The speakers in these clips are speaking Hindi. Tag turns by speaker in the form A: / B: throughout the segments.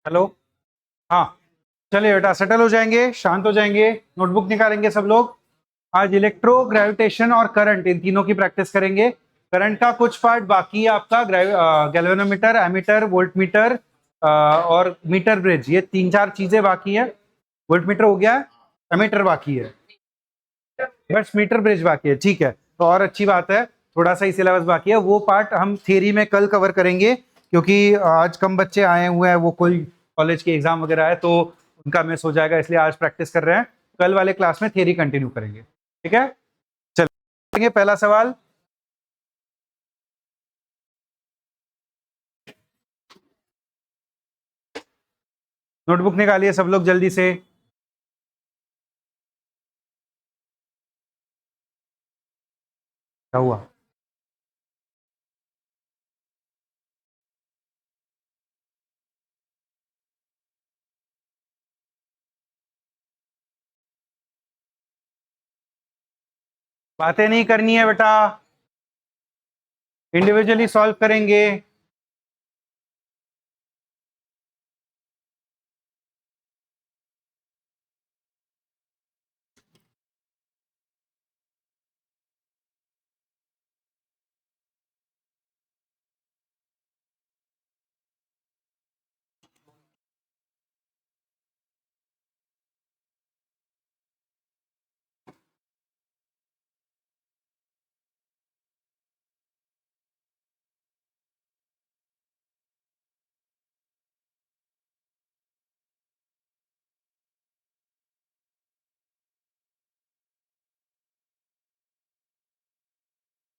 A: हेलो। हाँ, चलिए बेटा सेटल हो जाएंगे, शांत हो जाएंगे, नोटबुक निकालेंगे सब लोग। आज इलेक्ट्रो ग्रेविटेशन और करंट इन तीनों की प्रैक्टिस करेंगे। करंट का कुछ पार्ट बाकी है आपका, गैल्वेनोमीटर, एमीटर, वोल्टमीटर और मीटर ब्रिज, ये 3-4 चीजें बाकी है। वोल्टमीटर हो गया है, एमीटर बाकी है, बस मीटर ब्रिज बाकी है। ठीक है, तो और अच्छी बात है, थोड़ा सा ही सिलेबस बाकी है। वो पार्ट हम थियरी में कल कवर करेंगे, क्योंकि आज कम बच्चे आए हुए हैं, वो कोई कॉलेज के एग्जाम वगैरह है तो उनका मिस हो जाएगा, इसलिए आज प्रैक्टिस कर रहे हैं। कल वाले क्लास में थियरी कंटिन्यू करेंगे, ठीक है। चलिए पहला सवाल। नोटबुक निकालिए सब लोग जल्दी से। क्या हुआ? बातें नहीं करनी है बेटा, इंडिविजुअली सॉल्व करेंगे।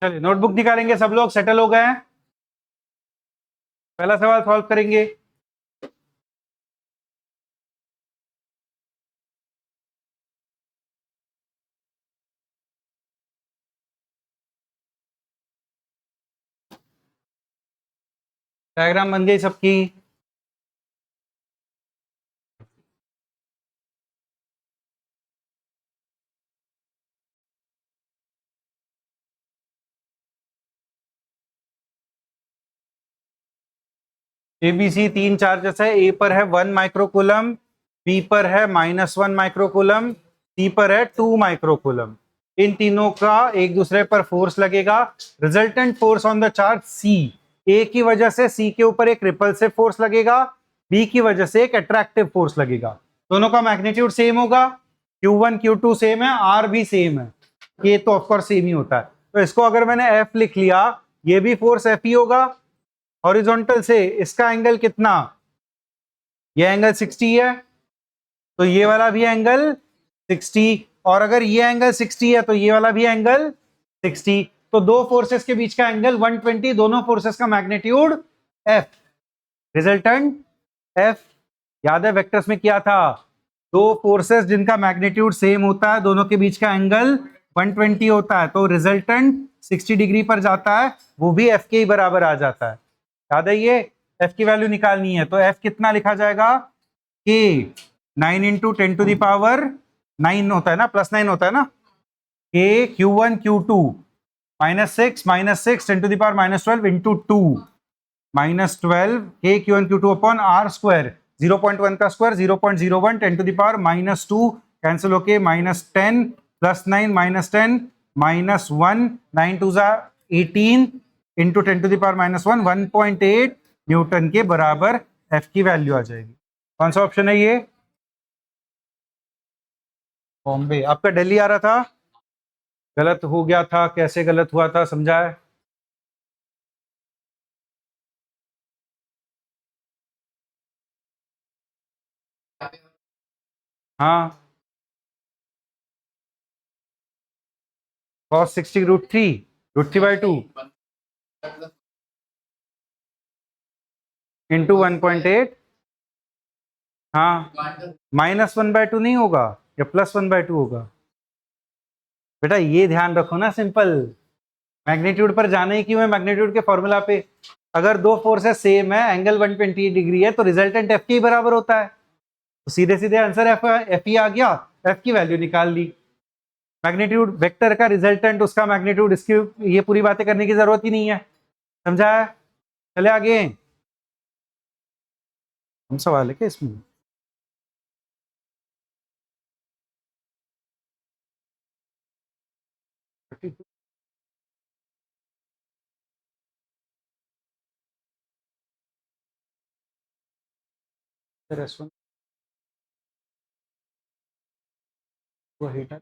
A: चलिए नोटबुक निकालेंगे सब लोग, सेटल हो गए हैं। पहला सवाल सॉल्व करेंगे। डायग्राम बन गई सबकी? एबीसी 3 चार्जेस है। ए पर है 1 माइक्रोकूलम, बी पर है -1 माइक्रोकूलम, सी पर है 2 माइक्रोकूलम। इन तीनों का एक दूसरे पर फोर्स लगेगा। Resultant force on the charge C, A की वजह से सी के ऊपर एक रिपल्सिव फोर्स लगेगा, बी की वजह से एक अट्रैक्टिव फोर्स लगेगा। दोनों का मैग्नीट्यूड सेम होगा, Q1 Q2 सेम है, आर भी सेम है, ये तो ऑफकोर्स सेम ही होता है। तो इसको अगर मैंने एफ लिख लिया, ये भी फोर्स एफ ही होगा। हॉरिजॉन्टल से इसका एंगल कितना? ये एंगल 60 है, तो ये वाला भी एंगल 60, और अगर ये एंगल 60 है तो ये वाला भी एंगल 60। तो दो फोर्सेस के बीच का एंगल 120, दोनों फोर्सेस का मैग्नीट्यूड F। रिजल्टेंट F याद है वेक्टर्स में किया था, दो फोर्सेस जिनका मैग्नीट्यूड सेम होता है, दोनों के बीच का एंगल 120 होता है, तो रिजल्टेंट 60 डिग्री पर जाता है, वो भी F के ही बराबर आ जाता है। याद है ये? F की वैल्यू निकालनी है, तो F कितना लिखा जाएगा? K 9 इंटू 10 टू दावर 9 होता है ना, +9 होता है ना। K Q1 Q2 -6 10 to the power -12 into 2 -12 K Q1 Q2 upon R square, 0.1 का स्क्वायर 0.01 10 टू दावर -2 कैंसिल होके -10 +9 -10 -1 9 to 18 into 10 to the power -1 1.8 newton के बराबर F की वैल्यू आ जाएगी। कौन सा ऑप्शन है ये? बॉम्बे। आपका दिल्ली आ रहा था, गलत हो गया था, कैसे गलत हुआ था समझा है? हाँ, cos 60 √3 इंटू 1.8। हाँ, -1/2 नहीं होगा या +1/2 होगा? बेटा ये ध्यान रखो ना, सिंपल मैग्नीट्यूड पर जाना ही क्यों है, मैग्नीट्यूड के फॉर्मूला पे। अगर दो फोर्सेस सेम है, एंगल 120 डिग्री है, तो रिजल्टेंट एफ के ही बराबर होता है, तो सीधे सीधे आंसर एफ ही आ गया। एफ की वैल्यू निकाल ली। मैग्नीट्यूड वेक्टर का रिजल्टेंट उसका मैग्नीट्यूड, इसकी ये पूरी बातें करने की जरूरत ही नहीं है, समझा है? चले आगे। हम सवाल है क्या इसमें? रेस्टोरेंट वो हीटर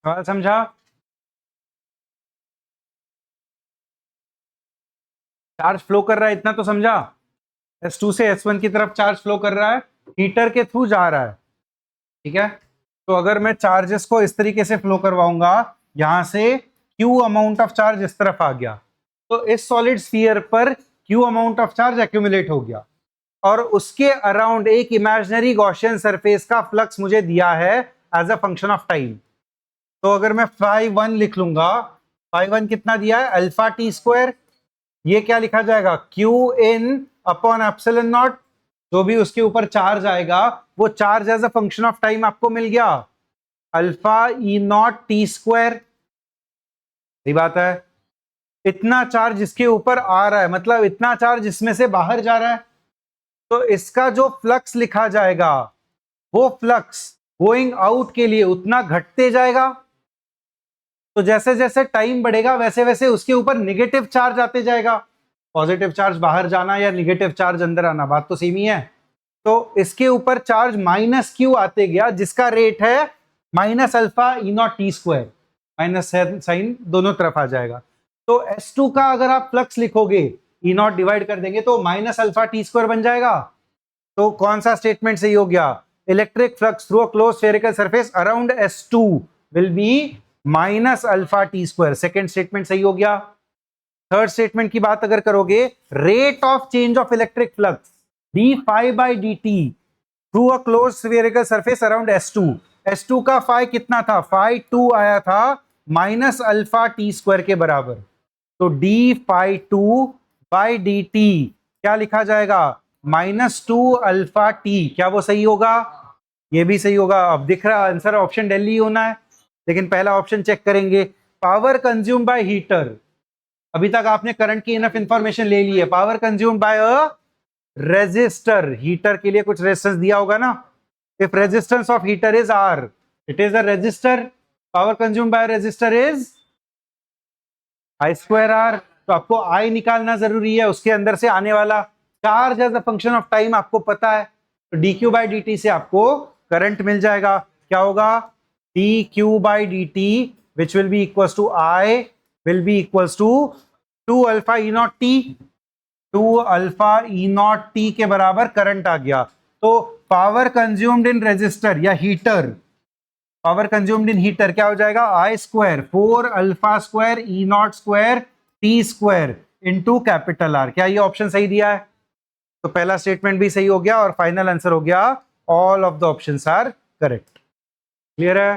A: सवाल समझा? चार्ज फ्लो कर रहा है इतना तो समझा। S2 से S1 की तरफ चार्ज फ्लो कर रहा है, हीटर के थ्रू जा रहा है। ठीक है, तो अगर मैं चार्जेस को इस तरीके से फ्लो करवाऊंगा, यहां से Q अमाउंट ऑफ चार्ज इस तरफ आ गया, तो इस सॉलिड स्फीयर पर Q amount of charge accumulate हो गया, और उसके अराउंड एक इमेजिनरी गॉसियन सरफेस का फ्लक्स मुझे दिया है as a function of time. तो अगर मैं φ1 लिख लूंगा, φ1 कितना दिया है, अल्फा टी स्क्वायर। ये क्या लिखा जाएगा, Q in upon epsilon naught, जो भी उसके ऊपर चार्ज आएगा वो charge as a function of time आपको मिल गया, alpha E naught T square. सही बात है, इतना चार्ज इसके ऊपर आ रहा है, मतलब इतना चार्ज इसमें से बाहर जा रहा है, तो इसका जो फ्लक्स लिखा जाएगा वो फ्लक्स गोइंग आउट के लिए उतना घटते जाएगा। तो जैसे जैसे टाइम बढ़ेगा वैसे वैसे उसके ऊपर नेगेटिव चार्ज आते जाएगा, पॉजिटिव चार्ज बाहर जाना या नेगेटिव चार्ज अंदर आना, बात तो सेम ही है। तो इसके ऊपर चार्ज माइनस क्यू आते गया, जिसका रेट है minus alpha E naught T square, minus sign दोनों तरफ आ जाएगा। तो S2 का अगर आप फ्लक्स लिखोगे, ई नॉट डिवाइड कर देंगे तो माइनस अल्फा टी स्क्वायर बन जाएगा। तो कौन सा स्टेटमेंट सही हो गया, electric flux through a close spherical surface around S2 will be minus alpha T square, second statement सही हो गया। थर्ड स्टेटमेंट की बात अगर करोगे, rate of change of electric flux D phi by D T through a close spherical surface around S2, S2 का फाई कितना था, फाई 2 आया था माइनस अल्फा टी स्क्वायर के बराबर। तो D phi 2 by D T क्या लिखा जाएगा, -2 अल्फा टी। क्या वो सही होगा, ये भी सही होगा। अब दिख रहा आंसर ऑप्शन दिल्ली होना है, लेकिन पहला ऑप्शन चेक करेंगे, पावर कंज्यूम बाय हीटर। अभी तक आपने करंट की इनफ इंफॉर्मेशन ले ली है, power consume by a resistor, heater के लिए कुछ रेजिस्टेंस दिया होगा ना, if resistance of heater is R, it is a resistor, power consume by resistor is I square R. तो आपको आई निकालना जरूरी है, उसके अंदर से आने वाला charge as a function of time आपको पता है, तो D Q by D T से आपको करंट मिल जाएगा। क्या होगा, D Q by D T which will be equal to I will be equal to 2 alpha E naught T, 2 alpha E naught T के बराबर करंट आ गया। तो पावर कंज्यूम्ड इन रेजिस्टर या heater, power consumed in heater क्या हो जाएगा, आई square 4 alpha square E not square T square into capital R. क्या ये ऑप्शन सही दिया है, तो पहला स्टेटमेंट भी सही हो गया और फाइनल आंसर हो गया all of the options are correct. Clear है,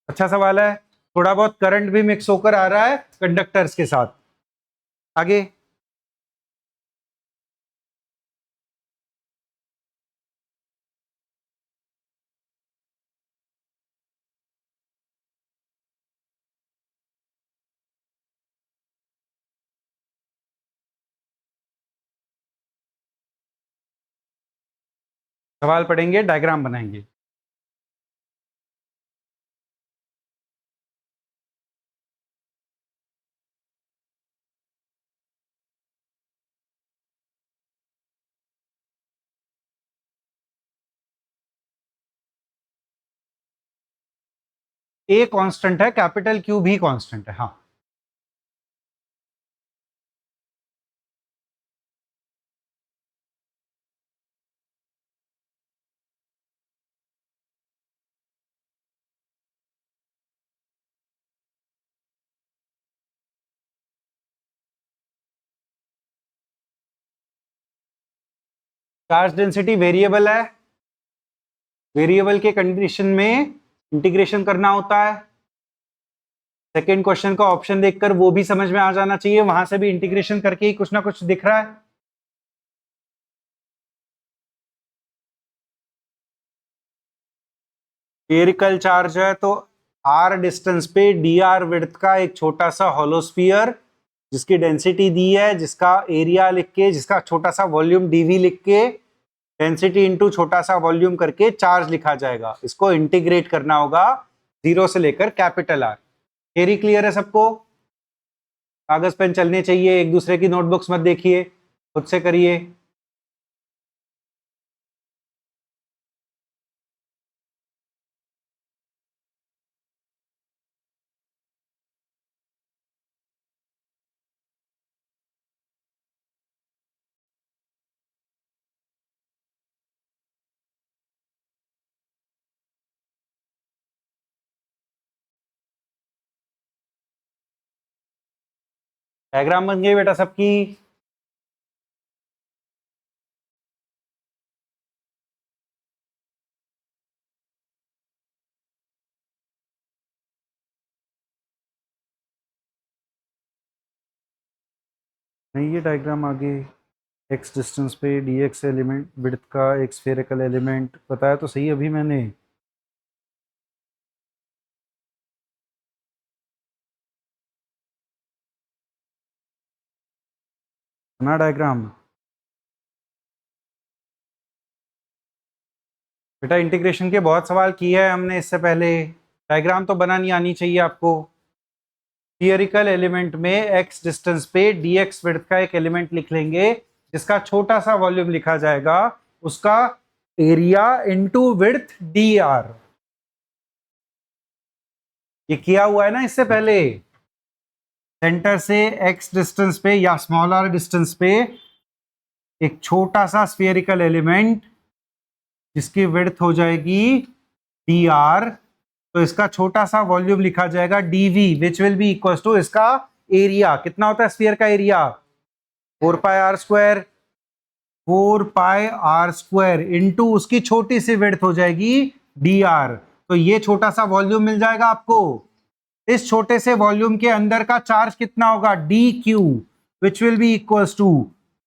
A: अच्छा सवाल है, थोड़ा बहुत करंट भी मिक्स होकर आ रहा है कंडक्टर्स के साथ। आगे सवाल पढ़ेंगे, डायग्राम बनाएंगे। ए कांस्टेंट है, कैपिटल क्यू भी कांस्टेंट है। हाँ, चार्ज डेंसिटी वेरिएबल है, वेरिएबल के कंडीशन में इंटीग्रेशन करना होता है। सेकेंड क्वेश्चन का ऑप्शन देखकर वो भी समझ में आ जाना चाहिए, वहां से भी इंटीग्रेशन करके ही कुछ ना कुछ दिख रहा है। स्फेरिकल चार्ज है तो r डिस्टेंस पे dr विड्थ का एक छोटा सा होलोस्फीयर जिसकी डेंसिटी दी है, जिसका एरिया लिख के, जिसका छोटा सा वॉल्यूम dv लिख के डेंसिटी इंटू छोटा सा वॉल्यूम करके चार्ज लिखा जाएगा। इसको इंटीग्रेट करना होगा 0 से लेकर कैपिटल R। थियरी क्लियर है सबको? कागज पेन चलने चाहिए, एक दूसरे की नोटबुक्स मत देखिए, खुद से करिए। डायग्राम बन गई बेटा सबकी? नहीं, ये डायग्राम आगे x डिस्टेंस पे dx एलिमेंट विड्थ का एक स्फेरिकल एलिमेंट बताया तो सही अभी मैंने। ना डायग्राम बेटा, इंटीग्रेशन के बहुत सवाल किए हैं हमने इससे पहले, डायग्राम तो बनानी आनी चाहिए आपको। थियरिकल एलिमेंट में x डिस्टेंस पे dx विड्थ का एक एलिमेंट लिख लेंगे जिसका छोटा सा वॉल्यूम लिखा जाएगा, उसका एरिया इनटू विड्थ dr। ये किया हुआ है ना इससे पहले। सेंटर से x डिस्टेंस पे या स्मॉल r डिस्टेंस पे एक छोटा सा स्फेरिकल एलिमेंट जिसकी विड्थ हो जाएगी dr, तो इसका छोटा सा वॉल्यूम लिखा जाएगा dv which will be equal to इसका एरिया। कितना होता है स्फीयर का area? 4 pi R square, 4 pi R square into उसकी छोटी सी विड्थ हो जाएगी dr। तो ये छोटा सा वॉल्यूम मिल जाएगा आपको। इस छोटे से वॉल्यूम के अंदर का चार्ज कितना होगा? dq which will be equal to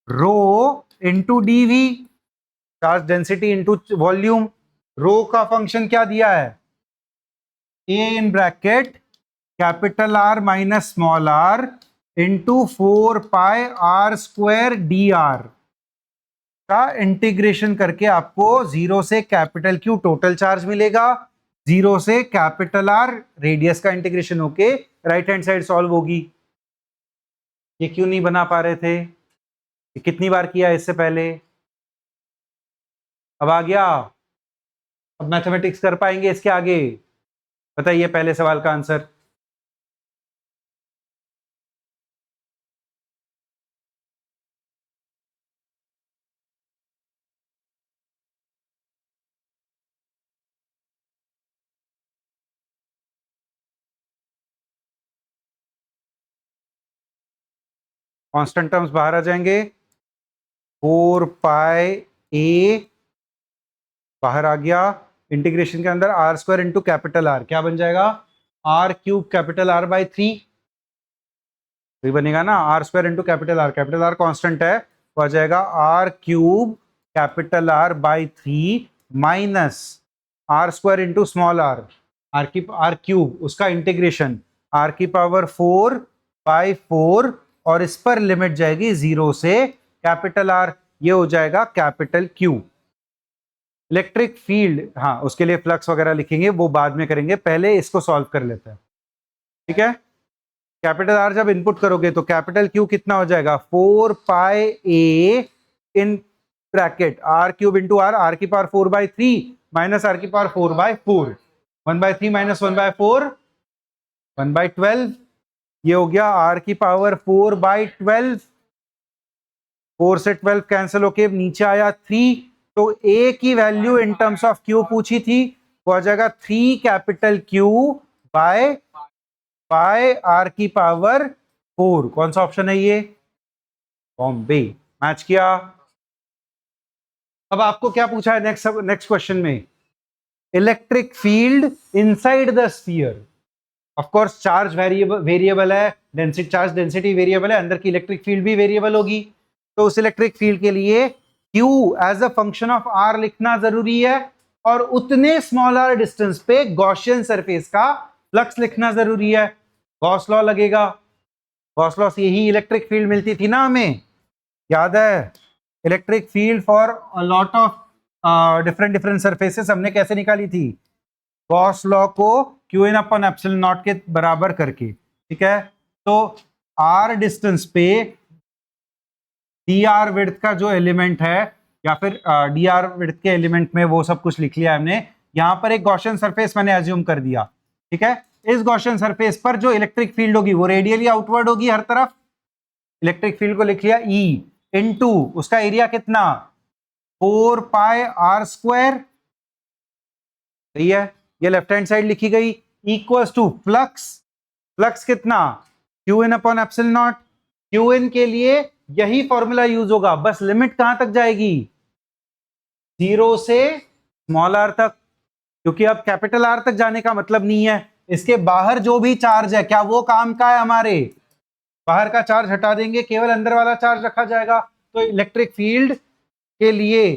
A: rho into dv, charge density into volume. Rho का फंक्शन क्या दिया है? a in bracket capital R minus small r into 4 pi R square dr का इंटीग्रेशन करके आपको 0 से कैपिटल Q टोटल चार्ज मिलेगा, 0 से कैपिटल R रेडियस का इंटीग्रेशन होके राइट हैंड साइड सॉल्व होगी। ये क्यों नहीं बना पा रहे थे? ये कितनी बार किया इससे पहले? अब आ गया? अब मैथमेटिक्स कर पाएंगे इसके आगे? बताइए पहले सवाल का आंसर। कांस्टेंट टर्म्स बाहर आ जाएंगे, 4 पाई ए बाहर आ गया, इंटीग्रेशन के अंदर R square into capital R क्या बन जाएगा? R cube capital R by 3। तो बनेगा ना R square into capital R constant है, तो आ जाएगा R cube capital R by 3 minus R square into small R, R cube उसका इंटीग्रेशन आर की पावर 4 बाई 4 और इस पर लिमिट जाएगी 0 से कैपिटल आर, ये हो जाएगा कैपिटल क्यू। इलेक्ट्रिक फील्ड, हाँ उसके लिए फ्लक्स वगैरह लिखेंगे, वो बाद में करेंगे, पहले इसको सॉल्व कर लेते हैं, ठीक है। कैपिटल आर जब इनपुट करोगे तो कैपिटल क्यू कितना हो जाएगा? 4 pi A in bracket R cube into R, R की पावर 4 बाई 3 माइनस आर की पावर 4 बाई 4। 1/3 माइनस 1/4, 1/12। ये हो गया r की पावर 4/12। 4 से 12 कैंसिल होके नीचे आया 3। तो a की value in terms of q पूछी थी, वो आ जाएगा 3 कैपिटल Q बाय r की पावर 4। कौन सा ऑप्शन है ये? बॉम्बे। मैच किया। अब आपको क्या पूछा है नेक्स्ट क्वेश्चन में? Electric field inside the sphere. Of course charge variable है, डेंसिटी चार्ज डेंसिटी वेरिएबल है, अंदर की इलेक्ट्रिक फील्ड भी वेरिएबल होगी। तो उस इलेक्ट्रिक फील्ड के लिए Q as a function of R लिखना जरूरी है, और उतने स्मॉलर डिस्टेंस पे गॉसियन सरफेस का फ्लक्स लिखना जरूरी है। गॉस लॉ लगेगा। गॉस लॉ से यही इलेक्ट्रिक फील्ड मिलती थी ना हमें, याद है? Electric field for a lot of different different surfaces हमने कैसे निकाली थी? गॉस लॉ को Q in upon epsilon not के बराबर करके। ठीक है, तो r डिस्टेंस पे dr विड्थ का जो एलिमेंट है, या फिर dr विड्थ के एलिमेंट में वो सब कुछ लिख लिया हमने। यहां पर एक गॉसियन सरफेस मैंने एज्यूम कर दिया। ठीक है, इस गॉसियन सरफेस पर जो इलेक्ट्रिक फील्ड होगी वो रेडियली आउटवर्ड होगी हर तरफ। इलेक्ट्रिक फील्ड को लिख लिया E इनटू उसका एरिया कितना, 4 पाई r स्क्वायर। सही है, ये लेफ्ट हैंड साइड लिखी गई, इक्वल्स टू फ्लक्स। फ्लक्स कितना, Q in upon epsilon naught. Q in के लिए यही फॉर्मूला यूज होगा, बस लिमिट कहां तक जाएगी? 0 से स्मॉल r तक, क्योंकि अब कैपिटल R तक जाने का मतलब नहीं है। इसके बाहर जो भी चार्ज है, क्या वो काम का है हमारे? बाहर का चार्ज हटा देंगे, केवल अंदर वाला चार्ज रखा जाएगा। तो इलेक्ट्रिक फील्ड के लिए,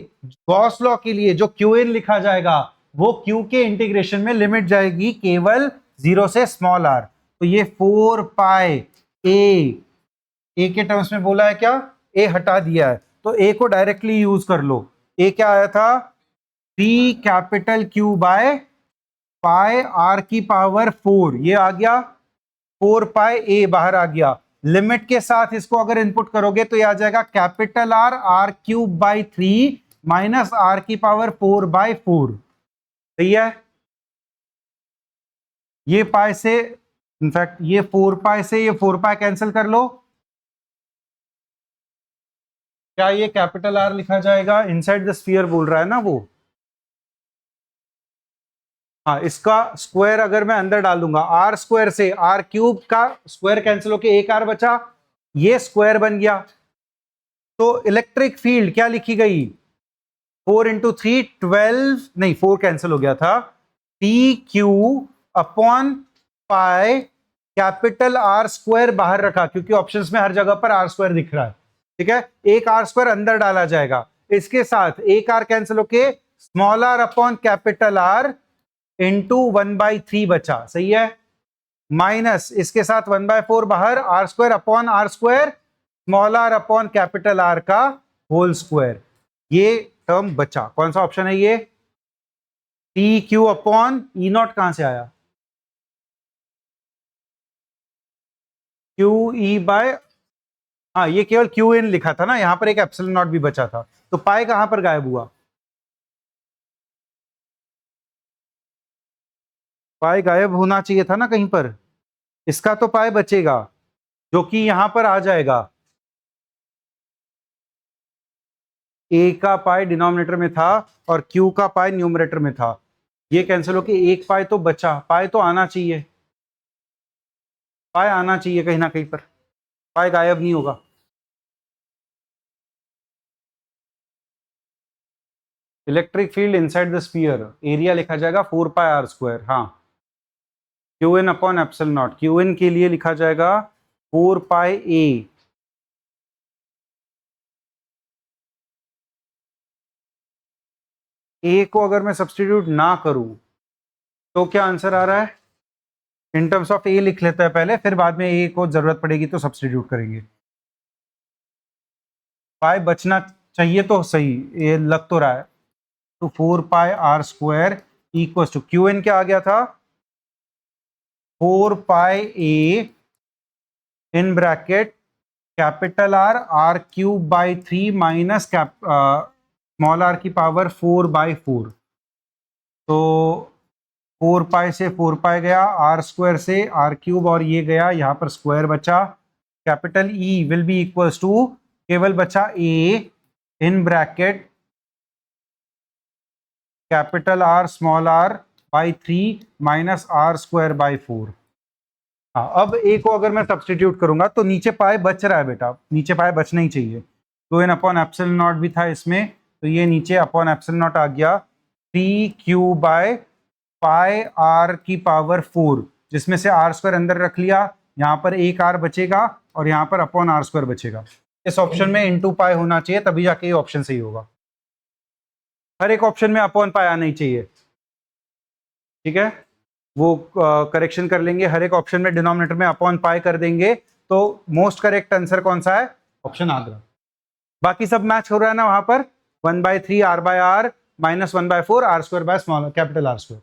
A: गॉस लॉ के लिए जो क्यू इन लिखा जाएगा, वो क्यू के इंटीग्रेशन में लिमिट जाएगी केवल 0 से स्मॉल r। तो ये 4 पाई ए के टर्म्स में बोला है क्या? ए हटा दिया है, तो ए को डायरेक्टली यूज कर लो। ए क्या आया था? 3 capital Q by pi r की पावर 4, ये आ गया। 4 पाई ए बाहर आ गया। लिमिट के साथ इसको अगर इनपुट करोगे तो ये आ जाएगा capital R cube by 3 minus r की पावर 4/4। सही है, ये पाई से, इनफैक्ट ये 4 पाई से ये 4 पाई कैंसिल कर लो। क्या ये कैपिटल R लिखा जाएगा? इनसाइड द स्फीयर बोल रहा है ना वो। हाँ, इसका स्क्वायर अगर मैं अंदर डाल दूंगा, r स्क्वायर से r क्यूब का स्क्वायर कैंसिल होके एक r बचा, ये स्क्वायर बन गया। तो इलेक्ट्रिक फील्ड क्या लिखी गई? 4 इंटू 3 12, नहीं 4 कैंसिल हो गया था। T Q upon pi capital R square बाहर रखा, क्योंकि ऑप्शंस में हर जगह पर R स्क्वायर दिख रहा है। ठीक है, एक R स्क्वायर अंदर डाला जाएगा, इसके साथ एक R कैंसिल होके small r upon capital R into 1/3 बचा। सही है, माइनस इसके साथ 1/4 बाहर, R square upon R square, small r upon capital R का होल स्क्वायर। ये टर्म बचा। कौन सा ऑप्शन है ये? T Q upon E not कहां से आया? क्यू ई बाय, हाँ ये केवल क्यू इन लिखा था ना, यहां पर एक एप्सिलॉन नॉट भी बचा था। तो पाई कहां पर गायब हुआ? पाई गायब होना चाहिए था ना कहीं पर, इसका तो पाई बचेगा जो कि यहां पर आ जाएगा। ए का पाई डिनोमिनेटर में था और क्यू का पाई न्यूमरेटर में था, ये कैंसिल होके एक पाई तो बचा। पाई तो आना चाहिए, पाई आना चाहिए कहीं ना कहीं पर, पाई गायब नहीं होगा। Electric field inside the sphere, area लिखा जाएगा 4 पाई r स्क्वायर। हाँ, Q in upon epsilon naught, Q in के लिए लिखा जाएगा 4 पाई ए। ए को अगर मैं सब्सटीट्यूट ना करूं तो क्या आंसर आ रहा है? इन टर्म्स ऑफ ए लिख लेता है पहले, फिर बाद में ए को जरूरत पड़ेगी तो सब्सटीट्यूट करेंगे। पाई बचना चाहिए तो सही, ये लग तो रहा है। तो 4 pi r square equal to Q in क्या आ गया था? 4 pi A in bracket capital R cube by 3 minus small r की पावर 4/4। तो 4 पाई से 4 पाई गया, आर स्क्वायर से आर क्यूब, और ये गया यहाँ पर स्क्वायर बचा। Capital E will be equals to, केवल बचा A in bracket capital R small R by 3 minus R square by 4। हाँ, अब ए को अगर मैं सब्सटीट्यूट करूंगा तो नीचे पाए बच रहा है बेटा, नीचे पाए बचना ही चाहिए। 2n अपॉन एप्सिलॉन नॉट भी था इसमें, तो ये नीचे अपॉन एप्सिलॉन नॉट आ गया 3q बाय पाई आर की पावर 4, जिसमें से आर स्क्वायर अंदर रख लिया, यहाँ पर एक आर बचेगा और यहाँ पर अपॉन आर स्क्वायर बचेगा। इस ऑप्शन में इनटू पाई होना चाहिए, तभी जाके ये ऑप्शन सही होगा। हर एक ऑप्शन में अपॉन पाई आना ही चाहिए, ठीक है। वो करेक्शन कर लेंगे, हर एक ऑप्शन में डिनोमिनेटर में अपॉन पाई कर देंगे, तो मोस्ट करेक्ट आंसर कौन सा है? ऑप्शन आगरा। बाकी सब मैच हो रहा है ना वहां पर, 1/3 R by R minus 1/4 R square by small capital R square,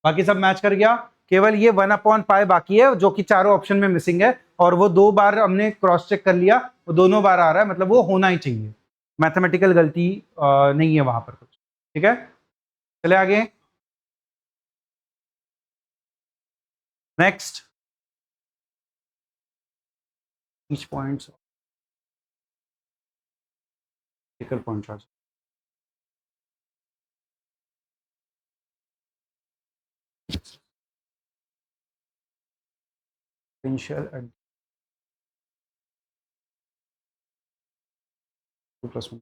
A: बाकी सब मैच कर गया। केवल ये 1 अपॉन पाई बाकी है, जो कि चारों ऑप्शन में मिसिंग है, और वो 2 बार हमने क्रॉस चेक कर लिया, वो दोनों बार आ रहा है, मतलब वो होना ही चाहिए। मैथमेटिकल गलती नहीं है वहां पर कुछ, ठीक है। चले आगे, next each points point potential at 2+1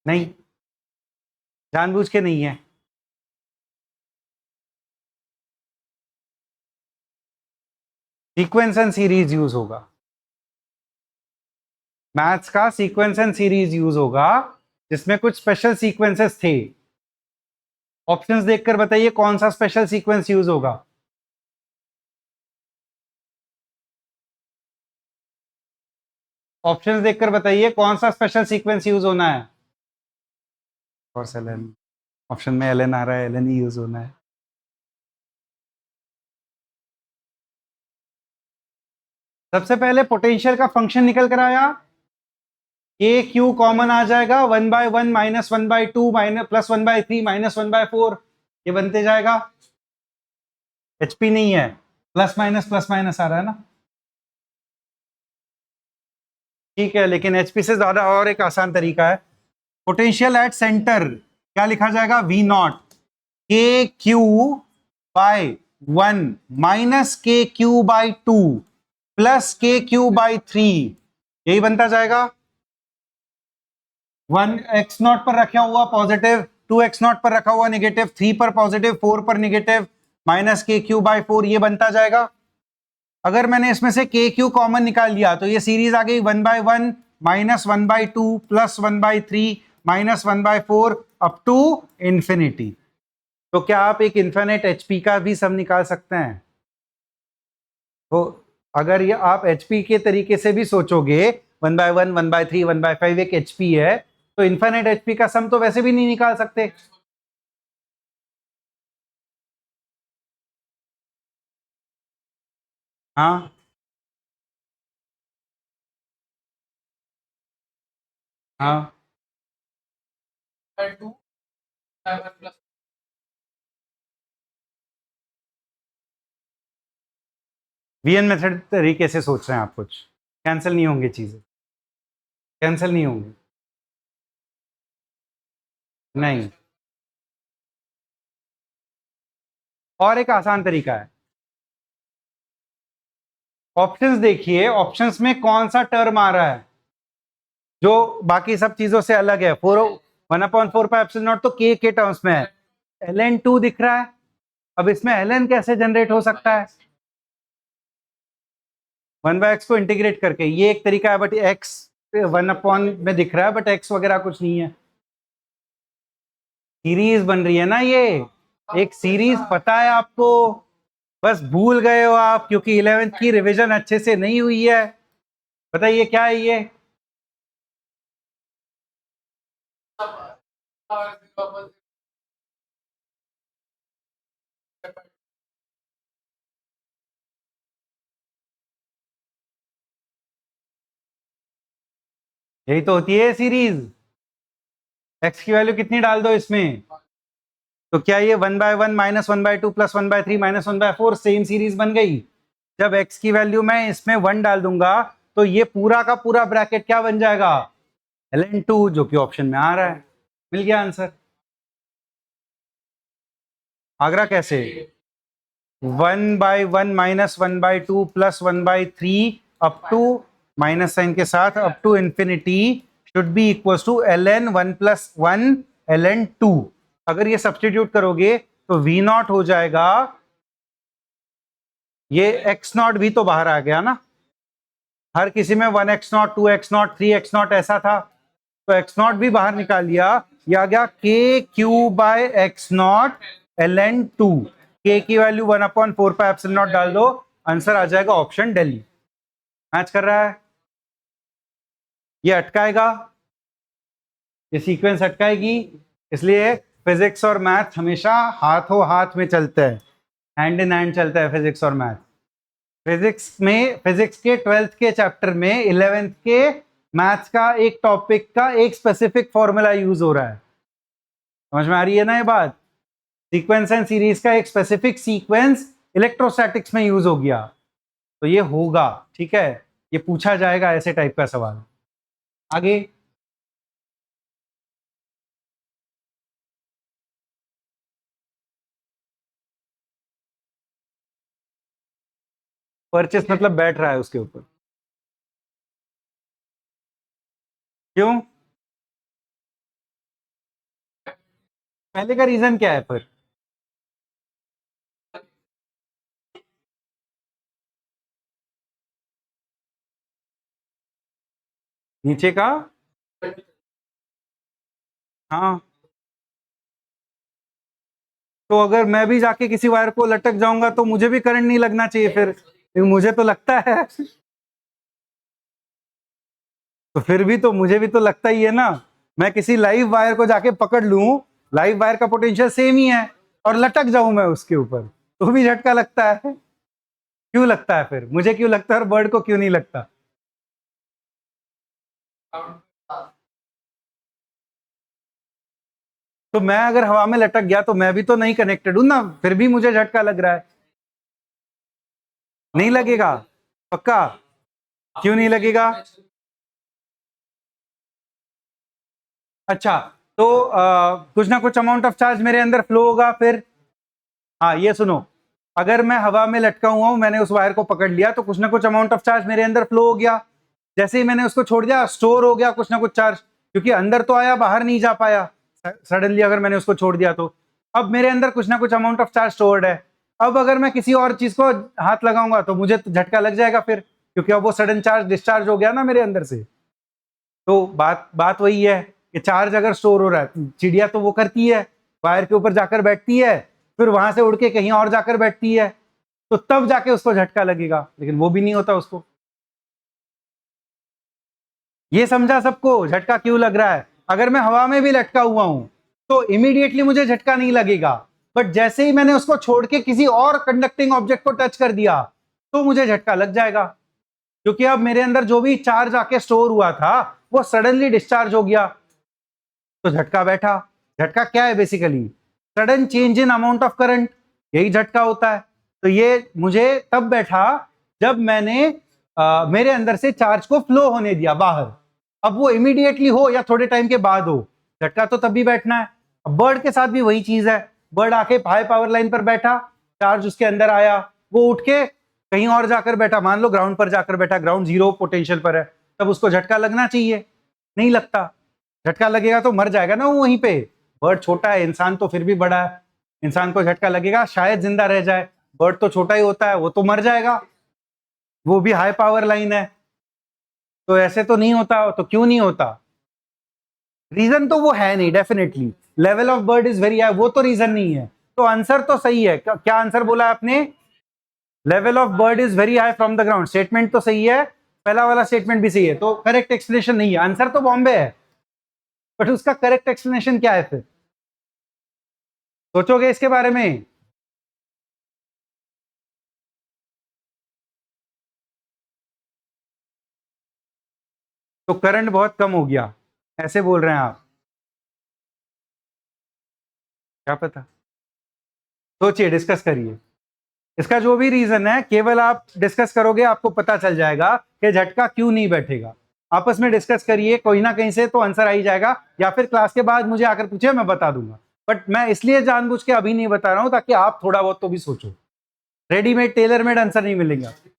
A: नहीं, जानबूझ के नहीं है, सीक्वेंस एंड सीरीज यूज होगा, मैथ्स का सीक्वेंस एंड सीरीज यूज होगा, जिसमें कुछ स्पेशल सीक्वेंसेस थे। ऑप्शंस देखकर बताइए कौन सा स्पेशल सीक्वेंस यूज होगा। ऑप्शंस देखकर बताइए कौन सा स्पेशल सीक्वेंस यूज होना है। और एलएन, ऑप्शन में एलएन आ रहा है, एलएन ही यूज होना है। सबसे पहले पोटेंशियल का फंक्शन निकल कर आया, के क्यू कॉमन आ जाएगा, 1/1 माइनस 1/2 माइनस प्लस 1/3 माइनस 1/4, ये बनते जाएगा। एचपी नहीं है, प्लस माइनस आ रहा है ना, ठीक है, लेकिन एचपी से ज्यादा और एक आसान तरीका है। पोटेंशियल एट सेंटर क्या लिखा जाएगा? वी नॉट के क्यू बाय 1 माइनस के क्यू बाय 2 प्लस के क्यू बाय 3, यही बनता जाएगा। 1 एक्स नॉट पर रखा हुआ पॉजिटिव, 2 एक्स नॉट पर रखा हुआ नेगेटिव, 3 पर पॉजिटिव, 4 पर नेगेटिव, माइनस के क्यू बाय 4, ये बनता जाएगा। अगर मैंने इसमें से के क्यू कॉमन निकाल लिया तो ये सीरीज आ गई 1/1 minus 1/2 plus 1/3 minus 1/4 up to infinity. तो क्या आप एक इन्फिनिट एचपी का भी सम निकाल सकते हैं? तो अगर ये आप एचपी के तरीके से भी सोचोगे, 1/1 1/3 1/5 एक एचपी है, तो इन्फिनिट एचपी का सम तो वैसे भी नहीं निकाल सकते। हाँ, हाँ, वीएन मेथड तरीके से सोच रहे हैं आप, कुछ कैंसिल नहीं होंगे, चीजें कैंसिल नहीं होंगी, नहीं। और एक आसान तरीका है, ऑप्शंस देखिए, ऑप्शंस में कौन सा टर्म आ रहा है जो बाकी सब चीजों से अलग है। 1/4 तो के टर्म्स में है, ln2 दिख रहा है। अब इसमें ln कैसे जनरेट हो सकता है? 1/x को इंटीग्रेट करके, ये एक तरीका है, बट x 1 में दिख रहा है, बट x वगैरह कुछ नहीं है। सीरीज बन रही है ना, ये एक सीरीज पता है आपको, बस भूल गए हो आप क्योंकि 11th की रिवीजन अच्छे से नहीं हुई है। बताइए क्या है ये? यही तो होती है सीरीज। x की वैल्यू कितनी डाल दो इसमें, तो क्या ये 1/1 -1/2 + 1/3 -1/4 सेम सीरीज बन गई। जब x की वैल्यू मैं इसमें 1 डाल दूंगा तो ये पूरा का पूरा ब्रैकेट क्या बन जाएगा, ln2, जो कि ऑप्शन में आ रहा है। मिल गया आंसर। आगरा कैसे? 1/1 -1/2 + 1/3 अप टू माइनस साइन के साथ up to infinity should be equal to ln1 + 1 ln2। अगर ये सब्सटीट्यूट करोगे तो v0 हो जाएगा, ये x0 भी तो बाहर आ गया ना, हर किसी में 1x0 2x0 3x0 ऐसा था, तो x0 भी बाहर निकाल लिया, ये आ गया kq/x0 ln2। k की वैल्यू 1/4 डाल दो, आंसर आ जाएगा ऑप्शन दिल्ली। मैच कर रहा है? ये अटकाएगा, ये सीक्वेंस अटकाएगी, इसलिए फिजिक्स और मैथ हमेशा हाथों हाथ में चलते हैं, हैंड इन हैंड चलता है फिजिक्स और मैथ। फिजिक्स के 12th के चैप्टर में 11th के मैथ्स का एक टॉपिक का एक स्पेसिफिक फॉर्मूला यूज हो रहा है। समझ में आ रही है ना ये बात? सीक्वेंस एंड सीरीज का एक स्पेसिफिक सीक्वेंस इलेक्ट्रोस्टैटिक्स में यूज हो गया, तो ये होगा, ठीक है, ये पूछा जाएगा ऐसे टाइप का सवाल। आगे परचेस मतलब बैठ रहा है उसके ऊपर, क्यों? पहले का रीजन क्या है फिर? नीचे का, हाँ, तो अगर मैं भी जाके किसी वायर को लटक जाऊंगा तो मुझे भी करंट नहीं लगना चाहिए फिर, लेकिन मुझे तो लगता है। तो फिर भी तो मुझे भी तो लगता ही है ना, मैं किसी लाइव वायर को जाके पकड़ लूं, लाइव वायर का पोटेंशियल सेम ही है, और लटक जाऊं मैं उसके ऊपर, तो भी झटका लगता है। क्यों लगता है फिर, मुझे क्यों लगता है और बर्ड को क्यों नहीं लगता? तो मैं अगर हवा में लटक गया तो मैं भी तो नहीं कनेक्टेड हूं ना, फिर भी मुझे झटका लग रहा है। नहीं लगेगा? पक्का? क्यों नहीं लगेगा? अच्छा, तो कुछ ना कुछ अमाउंट ऑफ चार्ज मेरे अंदर फ्लो होगा फिर। हाँ ये सुनो, अगर मैं हवा में लटका हुआ हूं, मैंने उस वायर को पकड़ लिया, तो कुछ ना कुछ अमाउंट ऑफ चार्ज मेरे अंदर फ्लो हो गया, जैसे ही मैंने उसको छोड़ दिया स्टोर हो गया कुछ ना कुछ चार्ज, क्योंकि अंदर तो आया बाहर नहीं जा पाया सडनली, अगर मैंने उसको छोड़ दिया तो अब मेरे अंदर कुछ ना कुछ अमाउंट ऑफ चार्ज स्टोर्ड है। अब अगर मैं किसी और चीज को हाथ लगाऊंगा तो मुझे तो झटका लग जाएगा फिर, क्योंकि अब वो सडन चार्ज डिस्चार्ज हो गया ना मेरे अंदर से। तो बात बात वही है कि चार्ज अगर स्टोर हो रहा है, चिड़िया तो वो करती है, वायर के ऊपर जाकर बैठती है, फिर वहां से उड़ के कहीं और जाकर बैठती है, तो तब जाके उसको झटका लगेगा, लेकिन वो भी नहीं होता उसको। ये समझा सबको झटका क्यों लग रहा है? अगर मैं हवा में भी लटका हुआ हूं तो इमीडिएटली मुझे झटका नहीं लगेगा, बट जैसे ही मैंने उसको छोड़ के किसी और कंडक्टिंग ऑब्जेक्ट को टच कर दिया तो मुझे झटका लग जाएगा, क्योंकि अब मेरे अंदर जो भी चार्ज आके स्टोर हुआ था वो सडनली डिस्चार्ज हो गया, तो झटका बैठा। झटका क्या है? Basically sudden change in amount of current, यही झटका होता है। तो ये मुझे तब बैठा जब मैंने मेरे अंदर से चार्ज को फ्लो होने दिया बाहर, अब वो इमीडिएटली हो या थोड़े टाइम के बाद हो, झटका तो तब भी बैठना है। बर्ड के साथ भी वही चीज है, बर्ड आके हाई पावर लाइन पर बैठा, चार्ज उसके अंदर आया, वो उठ के कहीं और जाकर बैठा, मान लो ग्राउंड पर जाकर बैठा, ग्राउंड जीरो पोटेंशियल पर है, तब उसको झटका लगना चाहिए, नहीं लगता। झटका लगेगा तो मर जाएगा ना वो वहीं पे। बर्ड छोटा है, इंसान तो फिर भी बड़ा है, इंसान को झटका लगेगा शायद जिंदा रह जाए, बर्ड तो छोटा ही होता है, वो तो मर जाएगा, वो भी हाई पावर लाइन है। तो ऐसे तो नहीं होता, तो क्यों नहीं होता? रीजन तो वो है नहीं, definitely level of bird is very high, वो तो रीजन नहीं है। तो आंसर तो सही है। क्या आंसर बोला आपने? Level of bird is very high from the ground, statement तो सही है, पहला वाला स्टेटमेंट भी सही है, तो करेक्ट एक्सप्लेनेशन नहीं है। आंसर तो बॉम्बे है, बट उसका करेक्ट एक्सप्लेनेशन क्या है? फिर सोचोगे इसके बारे में? तो करंट बहुत कम हो गया, ऐसे बोल रहे हैं आप? क्या पता, सोचिए, डिस्कस करिए। इसका जो भी रीजन है, केवल आप डिस्कस करोगे आपको पता चल जाएगा कि झटका क्यों नहीं बैठेगा। आपस में डिस्कस करिए, कोई ना कहीं से तो आंसर आ ही जाएगा, या फिर क्लास के बाद मुझे आकर पूछे, मैं बता दूंगा। बट मैं इसलिए जानबूझ के अभी नहीं बता रहा हूं ताकि आप थोड़ा बहुत तो भी सोचो। रेडीमेड टेलर मेड आंसर नहीं मिलेंगे आपको।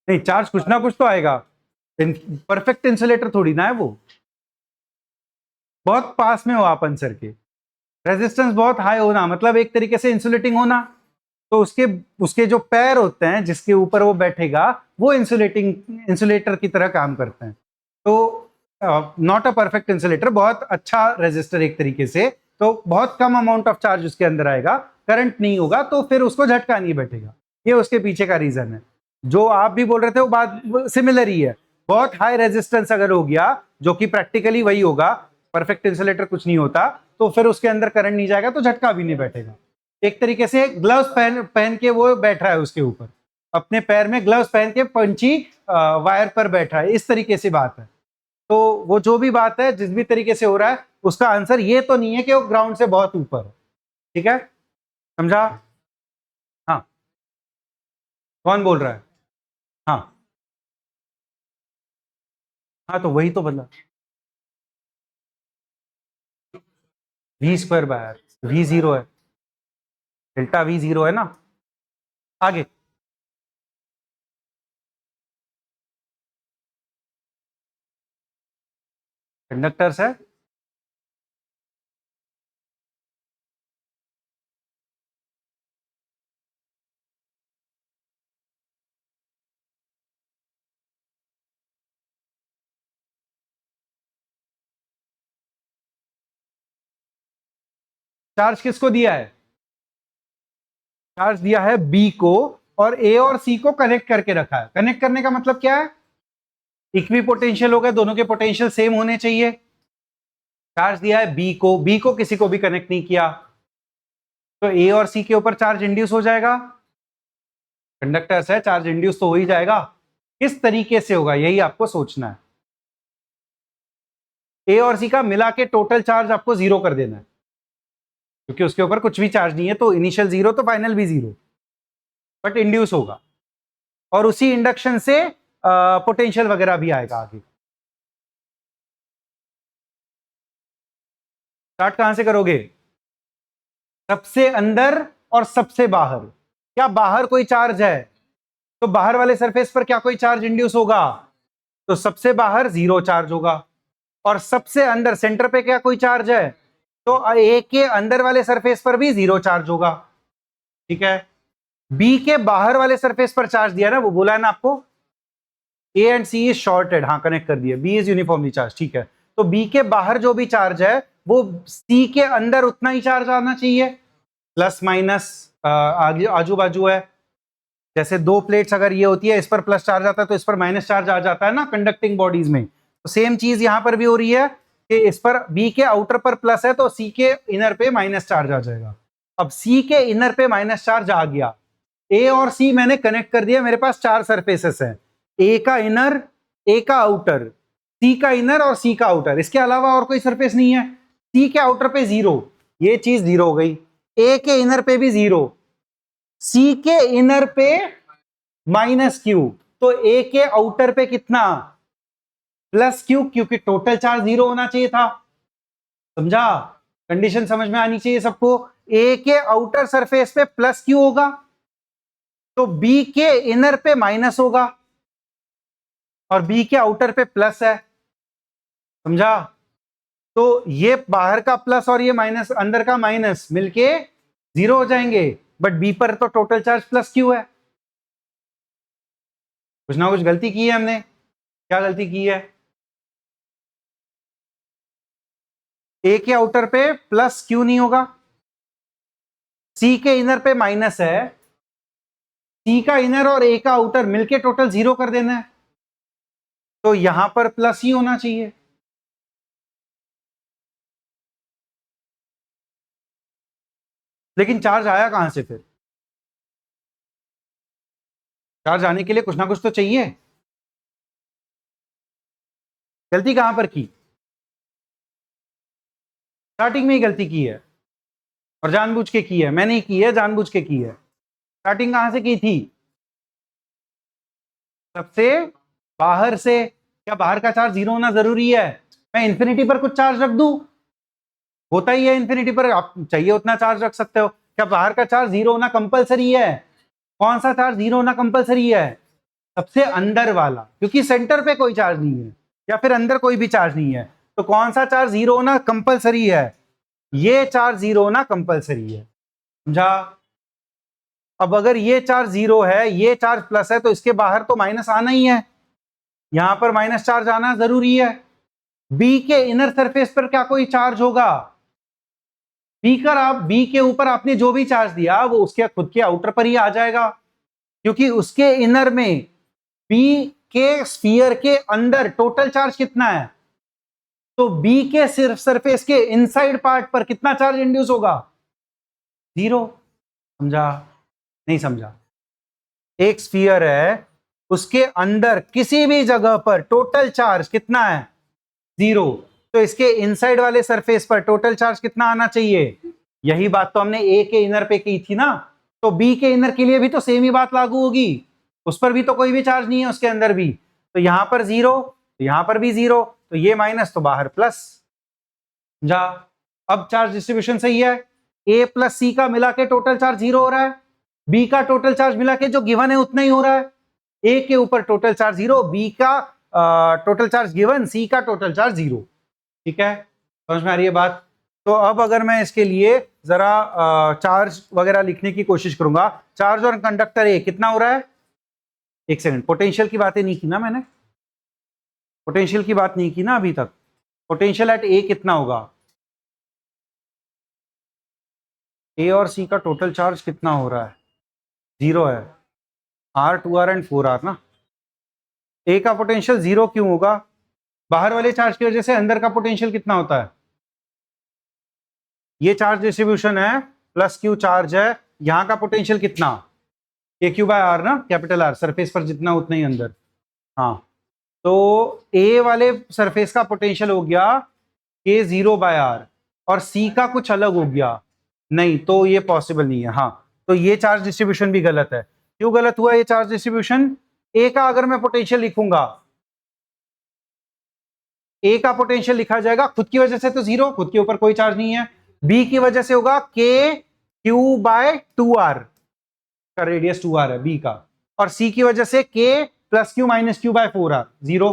A: नहीं, चार्ज कुछ ना कुछ तो आएगा, परफेक्ट इंसुलेटर थोड़ी ना है वो। बहुत पास में हो आप आंसर के। रेजिस्टेंस बहुत हाई होना मतलब एक तरीके से इंसुलेटिंग होना, तो उसके उसके जो पैर होते हैं जिसके ऊपर वो बैठेगा, वो इंसुलेटर की तरह काम करते हैं। तो नॉट अ परफेक्ट इंसुलेटर, बहुत अच्छा रेजिस्टर एक तरीके से। तो बहुत कम अमाउंट ऑफ चार्ज उसके अंदर आएगा, करंट नहीं होगा, तो फिर उसको झटका नहीं बैठेगा। ये उसके पीछे का रीजन है। जो आप भी बोल रहे थे वो बात सिमिलर ही है। बहुत हाई रेजिस्टेंस अगर हो गया, जो कि प्रैक्टिकली वही होगा, परफेक्ट इंसुलेटर कुछ नहीं होता, तो फिर उसके अंदर करंट नहीं जाएगा, तो झटका भी नहीं बैठेगा। एक तरीके से ग्लव्स पहन पहन के वो बैठ रहा है उसके ऊपर, अपने पैर में ग्लव्स पहन के पंची वायर पर बैठा है, इस तरीके से बात है। तो वो जो भी बात है, जिस भी तरीके से हो रहा है, उसका आंसर ये तो नहीं है कि वो ग्राउंड से बहुत ऊपर है। ठीक है, समझा? हाँ, कौन बोल रहा है? हाँ हाँ, तो वही तो बदला, V square by R, V zero है, डेल्टा वी जीरो है ना। आगे कंडक्टर्स है, चार्ज किसको दिया है? चार्ज दिया है बी को, और ए और सी को कनेक्ट करके रखा है। कनेक्ट करने का मतलब क्या है? इक्वी पोटेंशियल हो गए, दोनों के पोटेंशियल सेम होने चाहिए। चार्ज दिया है बी को किसी को भी कनेक्ट नहीं किया, तो ए और सी के ऊपर चार्ज इंड्यूस हो जाएगा। कंडक्टर्स है, चार्ज इंड्यूस तो हो ही जाएगा। किस तरीके से होगा यही आपको सोचना है। ए और सी का मिला के टोटल चार्ज आपको जीरो कर देना है, क्योंकि उसके ऊपर कुछ भी चार्ज नहीं है, तो इनिशियल जीरो तो फाइनल भी जीरो, बट इंड्यूस होगा। और उसी इंडक्शन से पोटेंशियल वगैरह भी आएगा आगे। स्टार्ट कहां से करोगे? सबसे अंदर और सबसे बाहर। क्या बाहर कोई चार्ज है? तो बाहर वाले सरफेस पर क्या कोई चार्ज इंड्यूस होगा? तो सबसे बाहर जीरो चार्ज होगा। और सबसे अंदर सेंटर पे क्या कोई चार्ज है? तो ए के अंदर वाले सरफेस पर भी जीरो चार्ज होगा। ठीक है, बी के बाहर वाले सरफेस पर चार्ज दिया ना, वो बोला है ना आपको, A and C is shorted, हाँ कनेक्ट कर दिया, बी इज यूनिफॉर्मली चार्ज। ठीक है, तो बी के बाहर जो भी चार्ज है वो सी के अंदर उतना ही चार्ज आना चाहिए, प्लस माइनस आजू बाजू है। जैसे दो प्लेट्स अगर ये होती है, इस पर प्लस चार्ज आता है तो इस पर माइनस चार्ज आ जाता है ना कंडक्टिंग बॉडीज में। तो सेम चीज यहां पर भी हो रही है कि इस पर बी के आउटर पर प्लस है तो सी के इनर पे माइनस चार्ज आ जाएगा। अब सी के इनर पे माइनस चार्ज आ गया, ए और सी मैंने कनेक्ट कर दिया, मेरे पास चार सरफेसेस हैं, ए का इनर, ए का आउटर, सी का इनर और सी का आउटर, इसके अलावा और कोई सरफेस नहीं है। सी के आउटर पे जीरो, ये चीज जीरो हो गई। ए के इनर पे भी जीरो, सी के इनर पे माइनस क्यू, तो ए के आउटर पे कितना? प्लस क्यू, क्योंकि टोटल चार्ज जीरो होना चाहिए था। समझा? कंडीशन समझ में आनी चाहिए सबको। ए के आउटर सरफेस पे प्लस क्यू होगा तो बी के इनर पे माइनस होगा, और बी के आउटर पे प्लस है, समझा? तो ये बाहर का प्लस और ये माइनस, अंदर का माइनस मिलके 0 हो जाएंगे, बट बी पर तो टोटल चार्ज प्लस क्यू है। कुछ ना कुछ गलती की है हमने। क्या गलती की है? ए के आउटर पे प्लस क्यू नहीं होगा, सी के इनर पे माइनस है, सी का इनर और ए का आउटर मिलके टोटल 0 कर देना है, तो यहां पर प्लस ही होना चाहिए। लेकिन चार्ज आया कहां से फिर? चार्ज आने के लिए कुछ ना कुछ तो चाहिए। गलती कहां पर की? स्टार्टिंग में ही गलती की है, और जानबूझ के की है। मैंने ही की है, जानबूझ के की है। स्टार्टिंग कहां से की थी? सबसे बाहर से। क्या बाहर का चार्ज 0 होना जरूरी है? मैं इंफिनिटी पर कुछ चार्ज रख दूं, होता ही है इंफिनिटी पर, आप चाहिए उतना चार्ज रख सकते हो। क्या बाहर का चार्ज 0 होना कंपलसरी है? कौन सा चार्ज 0 होना कंपलसरी है? सबसे अंदर वाला, क्योंकि सेंटर पे कोई चार्ज नहीं है, या फिर अंदर कोई भी चार्ज नहीं है। तो कौन सा चार्ज 0 होना कंपलसरी है? ये चार्ज 0 होना कंपलसरी है, समझा? अब अगर ये चार्ज 0 है, ये चार्ज प्लस है, तो इसके बाहर तो माइनस आना ही है, यहां पर माइनस चार्ज आना जरूरी है। बी के इनर सरफेस पर क्या कोई चार्ज होगा? बी के ऊपर आपने जो भी चार्ज दिया वो उसके खुद के आउटर पर ही आ जाएगा, क्योंकि उसके इनर में बी के स्फीयर के अंदर टोटल चार्ज कितना है, तो बी के सिर्फ सरफेस के इनसाइड पार्ट पर कितना चार्ज इंड्यूस होगा? 0। समझा? नहीं समझा? एक स्फीयर है, उसके अंदर किसी भी जगह पर टोटल चार्ज कितना है? 0। तो इसके इनसाइड वाले सरफेस पर टोटल चार्ज कितना आना चाहिए? यही बात तो हमने ए के इनर पे की थी ना, तो बी के इनर के लिए भी तो सेम ही बात लागू होगी। उस पर भी तो कोई भी चार्ज नहीं है, उसके अंदर भी। तो यहां पर 0, तो यहां पर भी 0, तो ये माइनस तो बाहर प्लस। जा, अब चार्ज डिस्ट्रीब्यूशन सही है। ए प्लस सी का मिला के टोटल चार्ज 0 हो रहा है, बी का टोटल चार्ज मिला के जो गिवन है उतना ही हो रहा है। ए के ऊपर टोटल चार्ज 0, बी का टोटल चार्ज गिवन, सी का टोटल चार्ज 0। ठीक है, समझ में आ रही है बात? तो अब अगर मैं इसके लिए जरा चार्ज वगैरह लिखने की कोशिश करूंगा, चार्ज और कंडक्टर ए कितना हो रहा है? एक सेकंड, पोटेंशियल की बातें नहीं की ना मैंने, पोटेंशियल की बात नहीं की ना अभी तक। पोटेंशियल एट ए कितना होगा? ए और सी का टोटल चार्ज कितना हो रहा है? 0 है, R 2R एंड 4R ना। ए का पोटेंशियल 0 क्यों होगा? बाहर वाले चार्ज की वजह से अंदर का पोटेंशियल कितना होता है? ये चार्ज डिस्ट्रीब्यूशन है, प्लस क्यू चार्ज है, यहां का पोटेंशियल कितना? ए क्यू बाय आर ना, कैपिटल आर, सरफेस पर जितना उतना ही अंदर। हाँ, तो ए वाले सरफेस का पोटेंशियल हो गया के 0 बाय आर, और सी का कुछ अलग हो गया। नहीं, तो ये पॉसिबल नहीं है। हाँ, तो ये चार्ज डिस्ट्रीब्यूशन भी गलत है। क्यों गलत हुआ ये चार्ज डिस्ट्रीब्यूशन? ए का अगर मैं पोटेंशियल लिखूंगा, ए का पोटेंशियल लिखा जाएगा खुद की वजह से तो 0, खुद के ऊपर कोई चार्ज नहीं है। बी की वजह से होगा के क्यू बाय 2R, का रेडियस 2R है बी का, और सी की वजह से K plus Q minus Q by 4R, 0।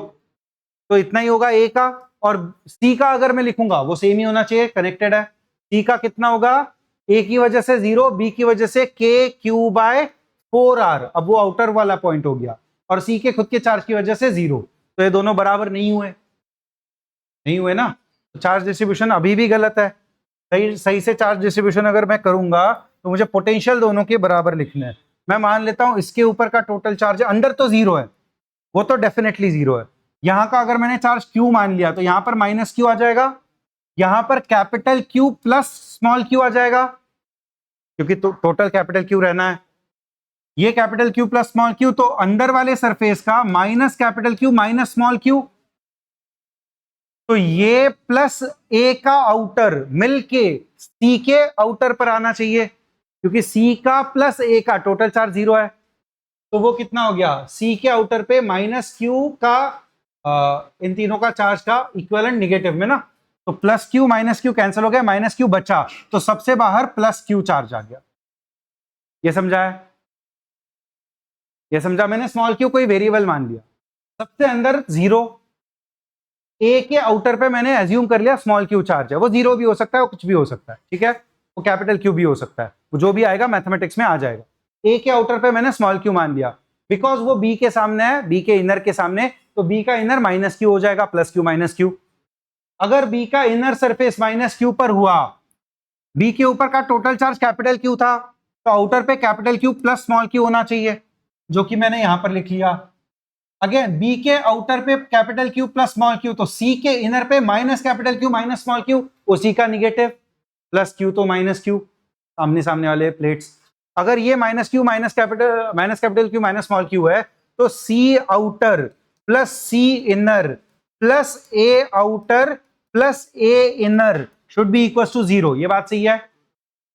A: तो इतना ही होगा ए का। और सी का अगर मैं लिखूंगा वो सेम ही होना चाहिए, कनेक्टेड है। सी का कितना होगा? ए की वजह से 0, बी की वजह से के क्यू बाय 4R, अब वो आउटर वाला पॉइंट हो गया, और सी के खुद के चार्ज की वजह से 0। तो ये दोनों बराबर नहीं हुए, नहीं हुए ना, तो चार्ज डिस्ट्रीब्यूशन अभी भी गलत है। सही से चार्ज डिस्ट्रीब्यूशन अगर मैं करूंगा तो मुझे पोटेंशियल दोनों के बराबर लिखने हैं। मैं मान लेता हूं इसके ऊपर का टोटल चार्ज अंदर तो 0 है, वो तो डेफिनेटली 0 है। यहां का अगर मैंने चार्ज क्यू मान लिया तो यहां पर माइनस क्यू आ जाएगा, यहां पर capital Q plus small Q आ जाएगा, क्योंकि तो टोटल कैपिटल क्यू रहना है। ये capital Q plus small Q, तो अंदर वाले सरफेस का minus capital Q minus small Q, तो ये प्लस ए का आउटर मिलके सी के आउटर पर आना चाहिए, क्योंकि सी का प्लस ए का टोटल चार्ज 0 है। तो वो कितना हो गया? सी के आउटर पे माइनस क्यू का इन तीनों का चार्ज का इक्विवेलेंट निगेटिव में ना, तो plus Q minus Q cancel हो गया, माइनस क्यू बचा, तो सबसे बाहर प्लस क्यू चार्ज आ गया। ये समझा है? ये समझा? मैंने स्मॉल क्यू कोई वेरिएबल मान लिया, सबसे अंदर जीरो, ए के आउटर पे मैंने एज्यूम कर लिया स्मॉल क्यू चार्ज है, वो जीरो भी हो सकता है, वो कुछ भी हो सकता है, ठीक है, वो कैपिटल क्यू भी हो सकता है, वो जो भी आएगा मैथमेटिक्स में आ जाएगा। ए के आउटर पे मैंने स्मॉल क्यू मान लिया, बिकॉज वो बी के सामने है, बी के इनर के सामने, तो बी का इनर माइनस क्यू हो जाएगा, प्लस क्यू माइनस क्यू। अगर बी का इनर सरफेस माइनस क्यू पर हुआ, बी के ऊपर का टोटल चार्ज कैपिटल क्यू था, तो आउटर पे capital Q plus small Q होना चाहिए, जो कि मैंने यहां पर लिख लिया। अगेन बी के आउटर पे capital Q plus small Q, तो सी के इनर पे minus capital Q minus small Q, उसी का निगेटिव, प्लस क्यू तो माइनस क्यू, सामने सामने वाले प्लेट्स। अगर ये minus Q minus capital Q minus small Q है, तो सी outer plus C inner plus A outer plus A inner should be equal to zero. ये बात सही है?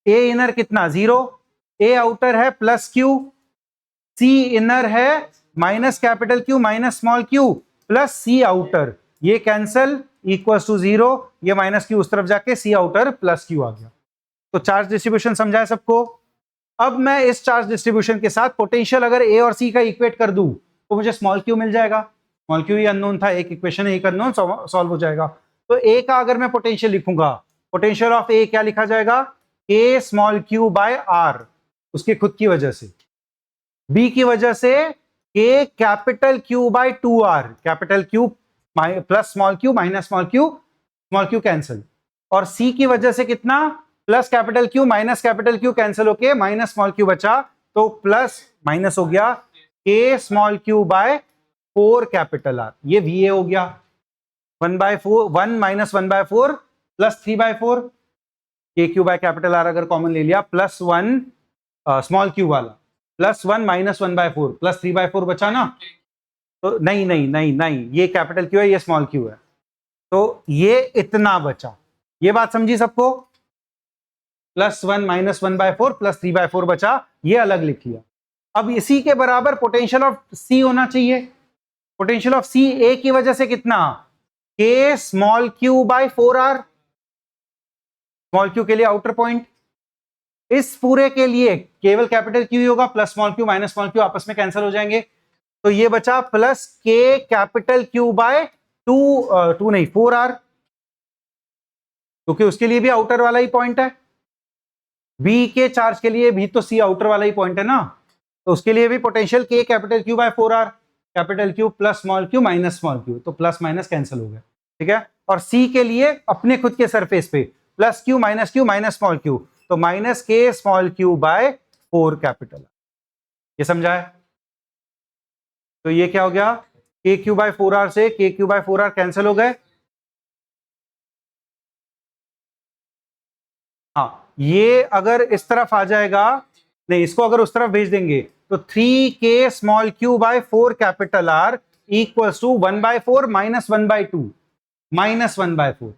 A: ए इनर कितना? जीरो, ए आउटर है प्लस क्यू, सी इनर है minus capital Q minus small Q plus C outer, ये कैंसल, इक्वल टू जीरो, ये माइनस क्यू उस तरफ जाके सी आउटर प्लस क्यू आ गया। तो चार्ज डिस्ट्रीब्यूशन समझा है सबको? अब मैं इस चार्ज डिस्ट्रीब्यूशन के साथ पोटेंशियल अगर ए और सी का इक्वेट कर दूं, तो मुझे स्मॉल क्यू मिल जाएगा। स्मॉल क्यू ही अननोन था, एक इक्वेशन एक अननोन सॉल्व हो जाएगा। तो ए का अगर मैं पोटेंशियल लिखूंगा, पोटेंशियल ऑफ ए क्या लिखा जाएगा? ए स्मॉल क्यू बाय आर, उसके खुद की वजह से। बी की वजह से K capital Q by two R, capital Q plus small Q minus small Q cancel. और सी की वजह से कितना? Plus capital Q minus capital Q cancel होके माइनस स्मॉल क्यू बचा, तो प्लस माइनस हो गया K small Q by 4 capital R, ये वी ए हो गया। 1/4 1 minus 1/4 plus 3/4, K Q by capital R अगर कॉमन ले लिया, प्लस 1 स्मॉल क्यू वाला, प्लस 1 माइनस 1/4 प्लस 3/4 बचा ना। तो नहीं नहीं नहीं नहीं, ये कैपिटल क्यू है, ये स्मॉल क्यू है, तो ये इतना बचा। ये बात समझी सबको? प्लस 1 माइनस 1/4 प्लस 3/4 बचा, ये अलग लिख लिया। अब इसी के बराबर पोटेंशियल ऑफ सी होना चाहिए। पोटेंशियल ऑफ सी ए की वजह से कितना? K small Q by 4r, small Q के लिए आउटर पॉइंट, इस पूरे के लिए केवल कैपिटल क्यू ही होगा, plus small Q minus small Q आपस में कैंसिल हो जाएंगे, तो ये बचा plus K capital Q bye 2 नहीं 4r, क्योंकि उसके लिए भी आउटर वाला ही पॉइंट है। बी के चार्ज के लिए भी तो सी आउटर वाला ही पॉइंट है ना, तो उसके लिए भी potential K capital Q by 4r, capital Q plus small Q minus small Q, तो प्लस माइनस कैंसिल हो गया, ठीक है। और सी के लिए अपने खुद के सरफेस पे plus Q minus small Q, तो माइनस के स्मॉल क्यू बाय 4 कैपिटल। ये समझा है? तो ये क्या हो गया? के क्यू बाय 4r से के क्यू बाय 4r कैंसिल हो गए। हाँ, ये अगर इस तरफ आ जाएगा, नहीं इसको अगर उस तरफ भेज देंगे, तो 3k small Q by 4 capital R equals to 1/4 minus 1/2 minus 1/4,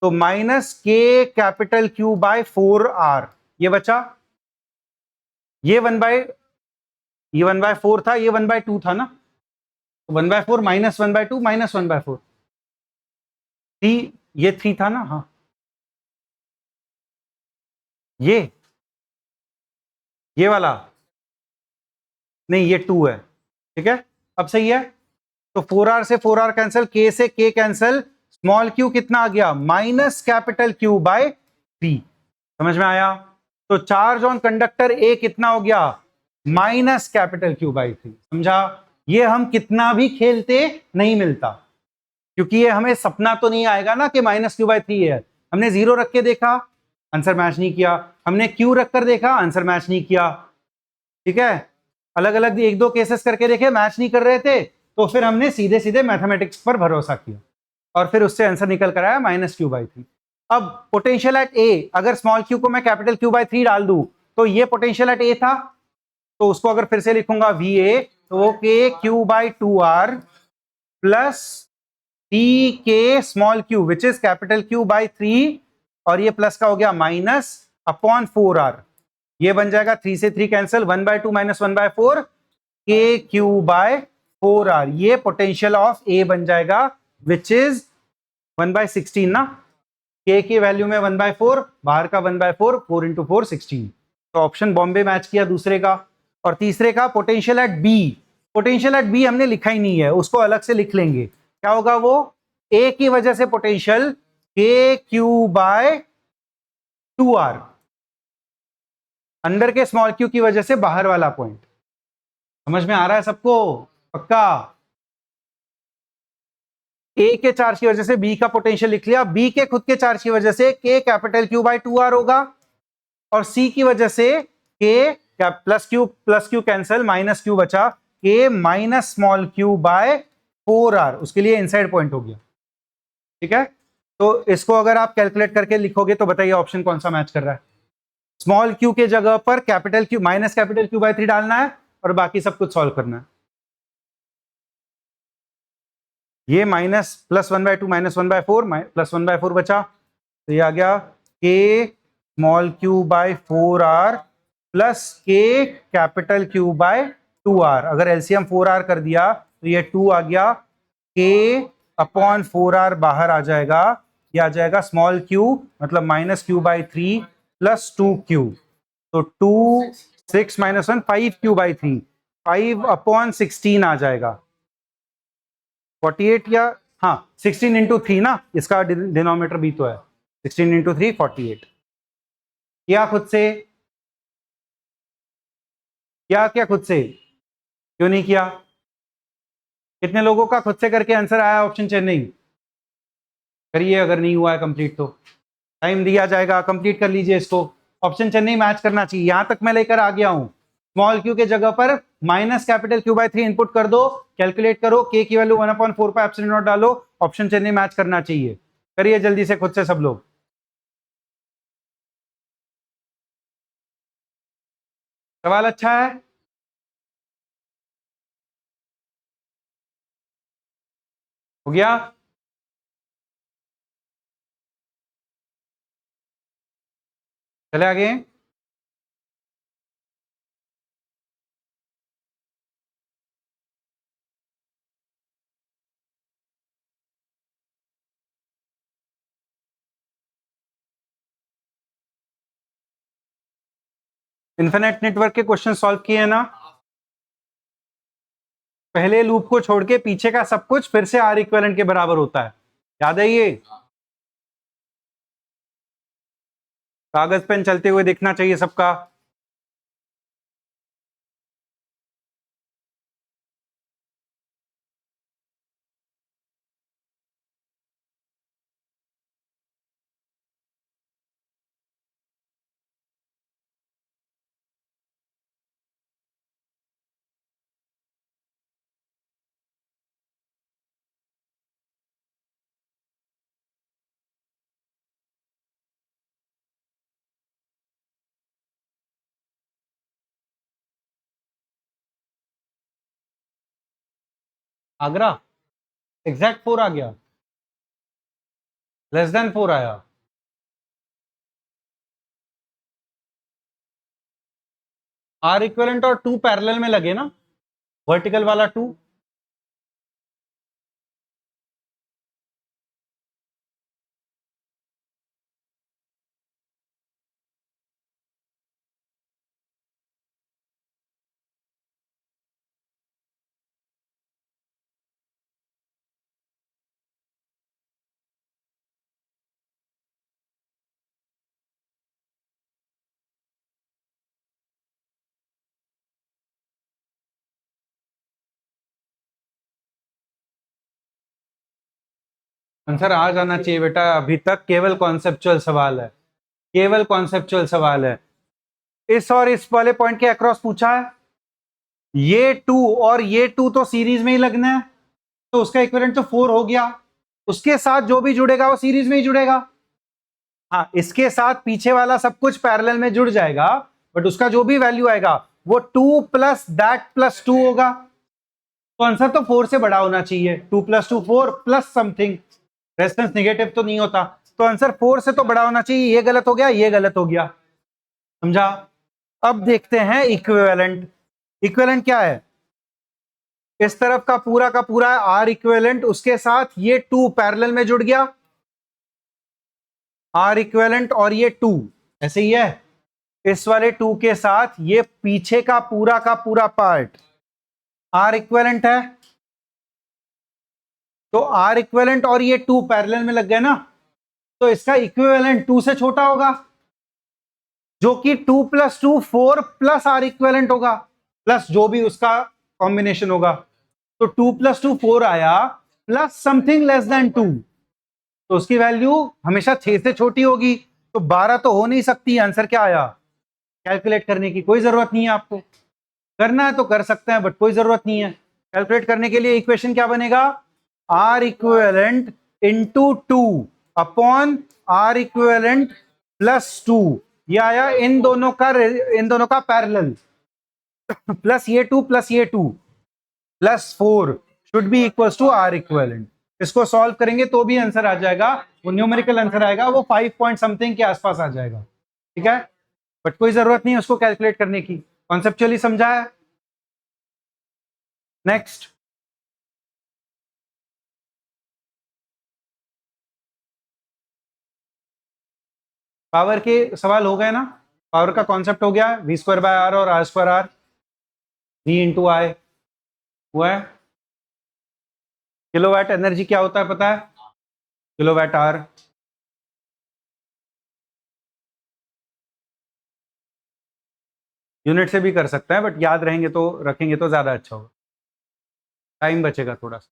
A: तो माइनस के कैपिटल क्यू बाय 4r, ये बचा। ये 1/4 था, ये 1/2 था ना, तो 1/4 माइनस 1/2 माइनस 1/4, 3, ये 3 था ना, हाँ ये वाला नहीं, ये 2 है, ठीक है, अब सही है। तो 4r से 4r कैंसिल, k से k कैंसिल, स्मॉल क्यू कितना आ गया? Minus capital Q by 3। समझ में आया? तो चार्ज ऑन कंडक्टर ए कितना हो गया? Minus capital Q by 3। समझा? ये हम कितना भी खेलते नहीं मिलता, क्योंकि ये हमें सपना तो नहीं आएगा ना कि माइनस क्यू बाय 3 है। हमने 0 रख के देखा, आंसर मैच नहीं किया, हमने क्यू रख कर देखा, आंसर मैच नहीं किया, ठीक है। अलग अलग 1-2 केसेस करके देखे, मैच नहीं कर रहे थे, तो फिर हमने सीधे सीधे मैथमेटिक्स पर भरोसा किया और फिर उससे आंसर निकल कर आया माइनस क्यू बाय 3। अब पोटेंशियल एट ए, अगर स्मॉल क्यू को मैं कैपिटल क्यू बाय 3 डाल दूं, तो ये पोटेंशियल एट ए था, तो उसको अगर फिर से लिखूंगा वी ए, तो वो K Q by 2r plus टी K small Q which is capital Q by 3, और ये प्लस का हो गया माइनस अपॉन 4r, ये बन जाएगा 3 से 3 कैंसिल, 1/2 माइनस 1/4 के क्यू बाय 4r, ये पोटेंशियल ऑफ ए बन जाएगा विच इज 1/16 ना, के की वैल्यू में 1/4, बाहर का 1/4, 4 इंटू 4 16। तो ऑप्शन बॉम्बे मैच किया दूसरे का। और तीसरे का potential at B, potential at B हमने लिखा ही नहीं है, उसको अलग से लिख लेंगे। क्या होगा वो, ए की वजह से पोटेंशियल के क्यू बाय 2r, अंदर के स्मॉल क्यू की वजह से बाहर वाला पॉइंट। समझ में आ रहा है सबको, पक्का? ए के चार्ज की वजह से बी का पोटेंशियल लिख लिया, बी के खुद के चार्ज की वजह से K capital Q by 2r होगा, और सी की वजह से K plus Q cancel, minus Q बचा, के minus small Q by 4r, उसके लिए इनसाइड पॉइंट हो गया। ठीक है, तो इसको अगर आप कैलकुलेट करके लिखोगे तो बताइए ऑप्शन कौन सा मैच कर रहा है। स्मॉल क्यू के जगह पर capital Q minus capital Q by 3 डालना है और बाकी सब कुछ सॉल्व करना है। ये माइनस प्लस 1/2 माइनस 1/4 प्लस 1/4 बचा, तो ये आ गया K small Q by 4r plus K capital Q by 2r। अगर एलसीएम 4r कर दिया तो ये 2 आ गया, के अपॉन 4r बाहर आ जाएगा, ये आ जाएगा स्मॉल क्यू मतलब minus Q by 3 plus 2q, तो 2 6 माइनस 1 5q बाय 3, 5 अपॉन 16 आ जाएगा 48, या हाँ 16 इंटू 3 ना, इसका डिनोमिनेटर भी तो है, 16 इंटू 3 48। क्या खुद से, क्या खुद से, क्यों नहीं किया? कितने लोगों का खुद से करके आंसर आया ऑप्शन चेन्नई? करिए, अगर नहीं हुआ है कंप्लीट तो टाइम दिया जाएगा, कंप्लीट कर लीजिए इसको। ऑप्शन चेन्नई मैच करना चाहिए, यहां तक मैं लेकर आ गया हूं। स्मॉल क्यू के जगह पर minus capital Q by 3 input कर दो, कैलकुलेट करो, के की वैल्यू 1/4 पर एप्सिलॉन नॉट डालो, ऑप्शन चेन्नई मैच करना चाहिए। करिए जल्दी से खुद से सब लोग। सवाल अच्छा है, हो गया? चले आगे। इन्फिनिट नेटवर्क के क्वेश्चन सॉल्व किए ना? पहले लूप को छोड़ के पीछे का सब कुछ फिर से आर इक्विवेलेंट के बराबर होता है, याद है ये? कागज पेन चलते हुए देखना चाहिए सबका। आगरा एग्जैक्ट 4 आ गया, लेस देन 4 आया। आर इक्विवेलेंट और 2 पैरेलल में लगे ना, वर्टिकल वाला 2। आंसर आ जाना चाहिए बेटा, अभी तक केवल कॉन्सेप्चुअल सवाल है, केवल कॉन्सेप्चुअल सवाल है। इस और इस वाले पॉइंट के अक्रॉस पूछा है, ये 2 और ये 2 तो सीरीज में ही लगना है, तो उसका इक्विवेलेंट तो 4 हो गया, उसके साथ जो भी जुड़ेगा वो सीरीज में ही जुड़ेगा। हाँ, इसके साथ पीछे वाला सब कुछ पैरेलल में जुड़ जाएगा, बट उसका जो भी वैल्यू आएगा वो 2 प्लस दैट प्लस 2 होगा। तो आंसर तो 4 से बड़ा होना चाहिए, 2 plus 2 4 plus something, resistance negative तो नहीं होता, तो आंसर 4 से तो बड़ा होना चाहिए। ये गलत हो गया, ये गलत हो गया, समझा? अब देखते हैं इक्विवेलेंट। इक्विवेलेंट क्या है, इस तरफ का पूरा आर इक्विवेलेंट, उसके साथ ये 2 पैरेलल में जुड़ गया, आर इक्विवेलेंट और ये 2 ऐसे ही है, इस वाले 2 के साथ ये पीछे का पूरा पार्ट आर इक्विवेलेंट है, तो आर इक्विवेलेंट और ये 2 पैरेलल में लग गए ना, तो इसका इक्विवेलेंट 2 से छोटा होगा, जो कि 2 + 2 4 प्लस आर इक्विवेलेंट होगा, प्लस जो भी उसका कॉम्बिनेशन होगा। तो 2 + 2 4 आया, प्लस समथिंग लेस देन 2, तो उसकी वैल्यू हमेशा 6 से छोटी होगी, तो 12 तो हो नहीं सकती। आंसर क्या आया? कैलकुलेट करने की कोई जरूरत नहीं है, आपको करना है तो कर सकते हैं, बट कोई जरूरत नहीं है। कैलकुलेट करने के लिए इक्वेशन क्या बनेगा? R equivalent into 2 upon R equivalent plus 2, ये आया इन दोनों का पैरेलल, प्लस ये 2 प्लस ये 2 plus 4 should be equals to R equivalent. इसको सॉल्व करेंगे तो भी आंसर आ जाएगा, वो न्यूमेरिकल आंसर आएगा, वो 5 पॉइंट समथिंग के आसपास आ जाएगा, ठीक है। बट कोई जरूरत नहीं है उसको कैलकुलेट करने की, कॉन्सेप्चुअली समझा है। नेक्स्ट, पावर के सवाल हो गए ना, पावर का कॉन्सेप्ट हो गया, v²/r और r²r, v इंटू आई हुआ है। किलोवाट एनर्जी क्या होता है पता है? Kilowatt hour. यूनिट से भी कर सकते हैं, बट याद रहेंगे तो रखेंगे तो ज्यादा अच्छा होगा, टाइम बचेगा थोड़ा सा।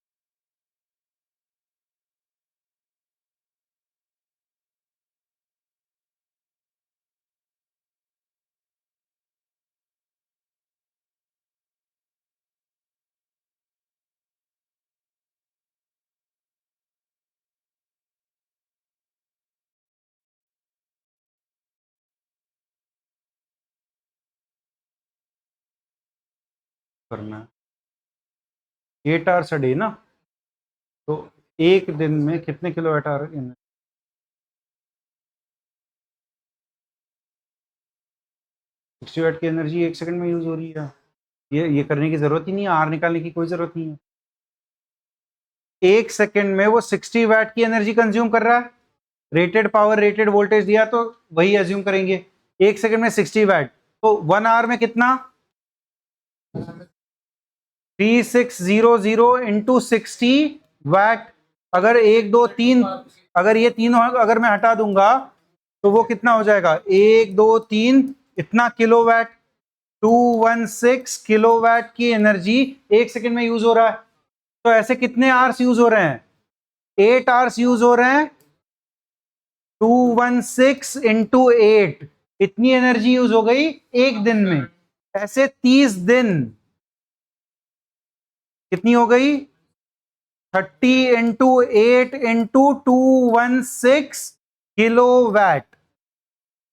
A: करना है 8 आवर्स अ डे ना, तो एक दिन में कितने किलोवाट आवर? 60 वाट की एनर्जी एक सेकंड में यूज हो रही है। ये करने की जरूरत ही नहीं है, आर निकालने की कोई जरूरत नहीं है। एक सेकंड में वो 60 वाट की एनर्जी कंज्यूम कर रहा है, रेटेड पावर रेटेड वोल्टेज दिया तो वही एज्यूम करेंगे। एक सेकंड में 60 वाट, तो 1 आवर में कितना? 3600 इंटू 60 वाट। अगर 1 2 3, अगर ये तीनों अगर मैं हटा दूंगा तो वो कितना हो जाएगा? 1 2 3 इतना किलोवाट, 216 किलोवाट की एनर्जी एक सेकंड में यूज हो रहा है। तो ऐसे कितने आवर्स यूज हो रहे हैं? 8 आवर्स यूज हो रहे हैं। 216 इंटू 8, इतनी एनर्जी यूज हो गई एक दिन में। ऐसे 30 दिन, कितनी हो गई? 30 इंटू 8 इंटू 216 किलोवाट,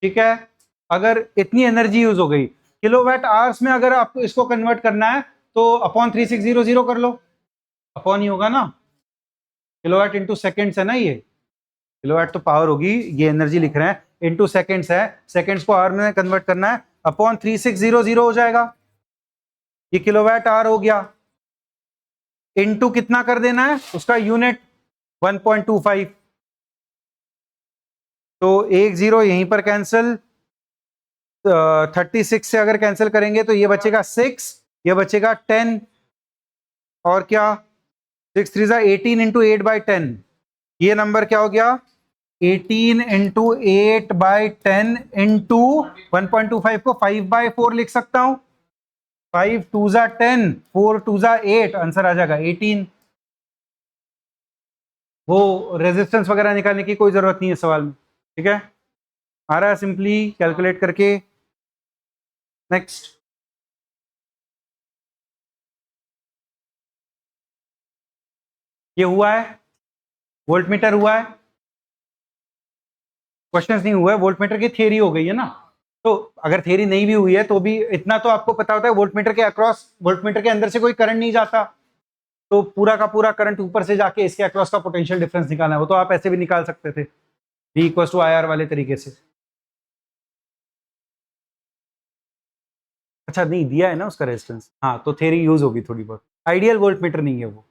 A: ठीक है। अगर इतनी एनर्जी यूज हो गई, किलोवाट आवर्स में अगर आपको इसको कन्वर्ट करना है तो अपॉन 3600 कर लो, अपॉन ही होगा ना, किलोवाट इंटू सेकेंड्स है ना, ये किलोवाट तो पावर होगी, ये एनर्जी लिख रहे हैं, इंटू सेकेंड्स है, सेकेंड्स को आवर में कन्वर्ट करना है, अपॉन 3600 हो जाएगा, ये किलोवाट आवर हो गया। इंटू कितना कर देना है उसका यूनिट? 1.25, तो एक जीरो यहीं पर कैंसिल, 36 से अगर कैंसिल करेंगे तो ये बचेगा 6, ये बचेगा 10, और क्या 6 3 18 इंटू 8/10, ये नंबर क्या हो गया? 18 इंटू 8/10 इंटू 1.25 को 5/4 लिख सकता हूं, 5 2 10, 4 2 8, आंसर आ जाएगा 18। वो रेजिस्टेंस वगैरह निकालने की कोई जरूरत नहीं है सवाल में, ठीक है, आ रहा है सिंपली कैलकुलेट करके। नेक्स्ट, ये हुआ है, वोल्टमीटर हुआ है, क्वेश्चंस नहीं हुआ है, वोल्टमीटर की थियरी हो गई है ना। तो अगर थियरी नहीं भी हुई है तो भी इतना तो आपको पता होता है, वोल्टमीटर के अक्रॉस, वोल्टमीटर के अंदर से कोई करंट नहीं जाता, तो पूरा का पूरा करंट ऊपर से जाके इसके अक्रॉस का पोटेंशियल डिफरेंस निकालना है, वो तो आप ऐसे भी निकाल सकते थे, V = IR वाले तरीके से। अच्छा नहीं दिया है ना उसका रेजिस्टेंस, हाँ तो थियरी यूज होगी थोड़ी बहुत। आइडियल वोल्टमीटर नहीं है वो,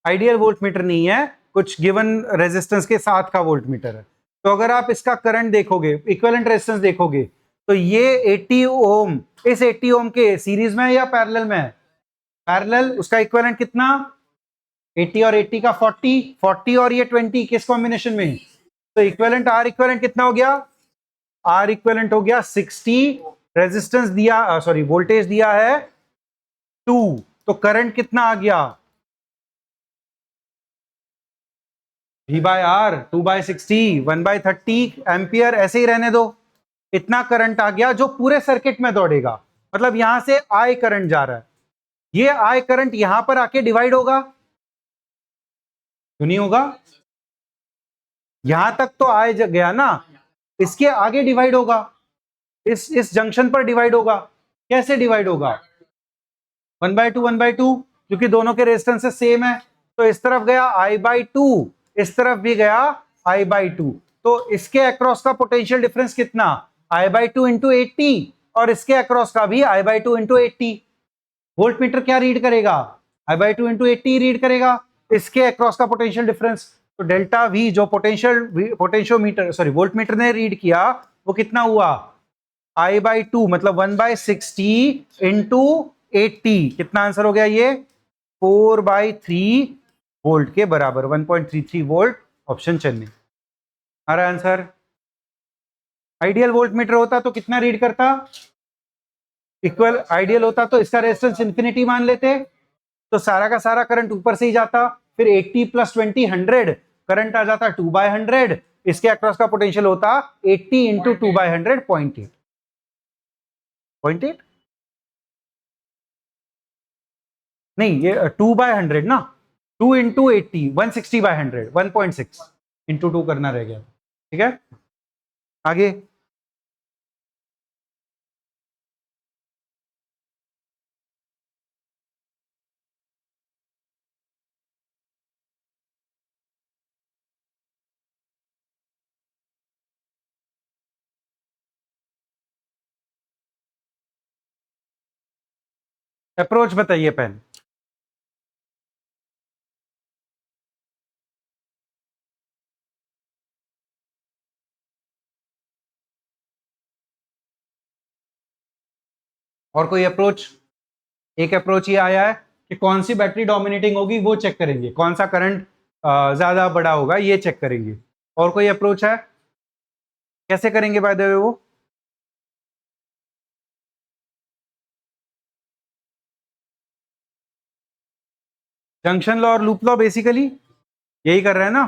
A: आइडियल वोल्टमीटर नहीं है, कुछ गिवन रेजिस्टेंस के साथ का वोल्टमीटर है, तो अगर आप इसका करंट देखोगे, इक्विवेलेंट रेजिस्टेंस देखोगे, तो ये 80 ओम इस 80 ओम के सीरीज में है या पैरेलल में है? पैरेलल। उसका इक्विवेलेंट कितना? 80 और 80 का 40, 40 और ये 20 किस कॉम्बिनेशन में? तो इक्विवेलेंट आर इक्विवेलेंट कितना हो गया? आर इक्विवेलेंट हो गया 60, रेजिस्टेंस दिया, सॉरी वोल्टेज दिया है 2, तो करंट कितना आ गया? V बाय आर 2/60, 1/30 एम्पियर, ऐसे ही रहने दो। इतना करंट आ गया जो पूरे सर्किट में दौड़ेगा, मतलब यहां से आई करंट जा रहा है, ये आई करंट यहां पर आके डिवाइड होगा, क्यों नहीं होगा? यहां तक तो आई गया ना, इसके आगे डिवाइड होगा, इस जंक्शन पर डिवाइड होगा। कैसे डिवाइड होगा? 1/2 1/2, क्योंकि दोनों के रेजिस्टेंस सेम है, तो इस तरफ गया I/2, इस तरफ भी गया I/2, तो इसके अक्रॉस का पोटेंशियल डिफरेंस कितना? I/2 इंटू 80, और इसके अक्रॉस का भी I/2 इंटू 80। वोल्ट मीटर क्या रीड करेगा? I/2 इंटू 80 रीड करेगा, इसके अक्रॉस का पोटेंशियल डिफरेंस। तो डेल्टा V जो पोटेंशियोमीटर सॉरी वोल्ट मीटर ने रीड किया, वो कितना हुआ? I/2 मतलब 1/60 इंटू 80, कितना आंसर हो गया ये? 4/3 वोल्ट के बराबर, 1.33 वोल्ट, ऑप्शन चेन्नई। आ रहा आंसर? आइडियल वोल्ट मीटर होता तो कितना रीड करता? इक्वल आइडियल होता तो इसका रेजिस्टेंस इंफिनिटी मान लेते, तो सारा का सारा करंट ऊपर से ही जाता, फिर 80 + 20 100, करंट आ जाता 2/100, इसके अक्रॉस का पोटेंशियल होता 80 इंटू 2/100, 0.8। 0.8 नहीं, ये 2/100 ना, 2 इंटू 80, 160/100, 1.6 इंटू 2 करना रह गया। ठीक है, आगे। अप्रोच बताइए पहले। और कोई अप्रोच? एक अप्रोच ये आया है कि कौन सी बैटरी डोमिनेटिंग होगी वो चेक करेंगे, कौन सा करंट ज्यादा बड़ा होगा ये चेक करेंगे। और कोई अप्रोच है? कैसे करेंगे बाय द वे वो? जंक्शन लॉ और लूप लॉ, बेसिकली यही कर रहे हैं ना।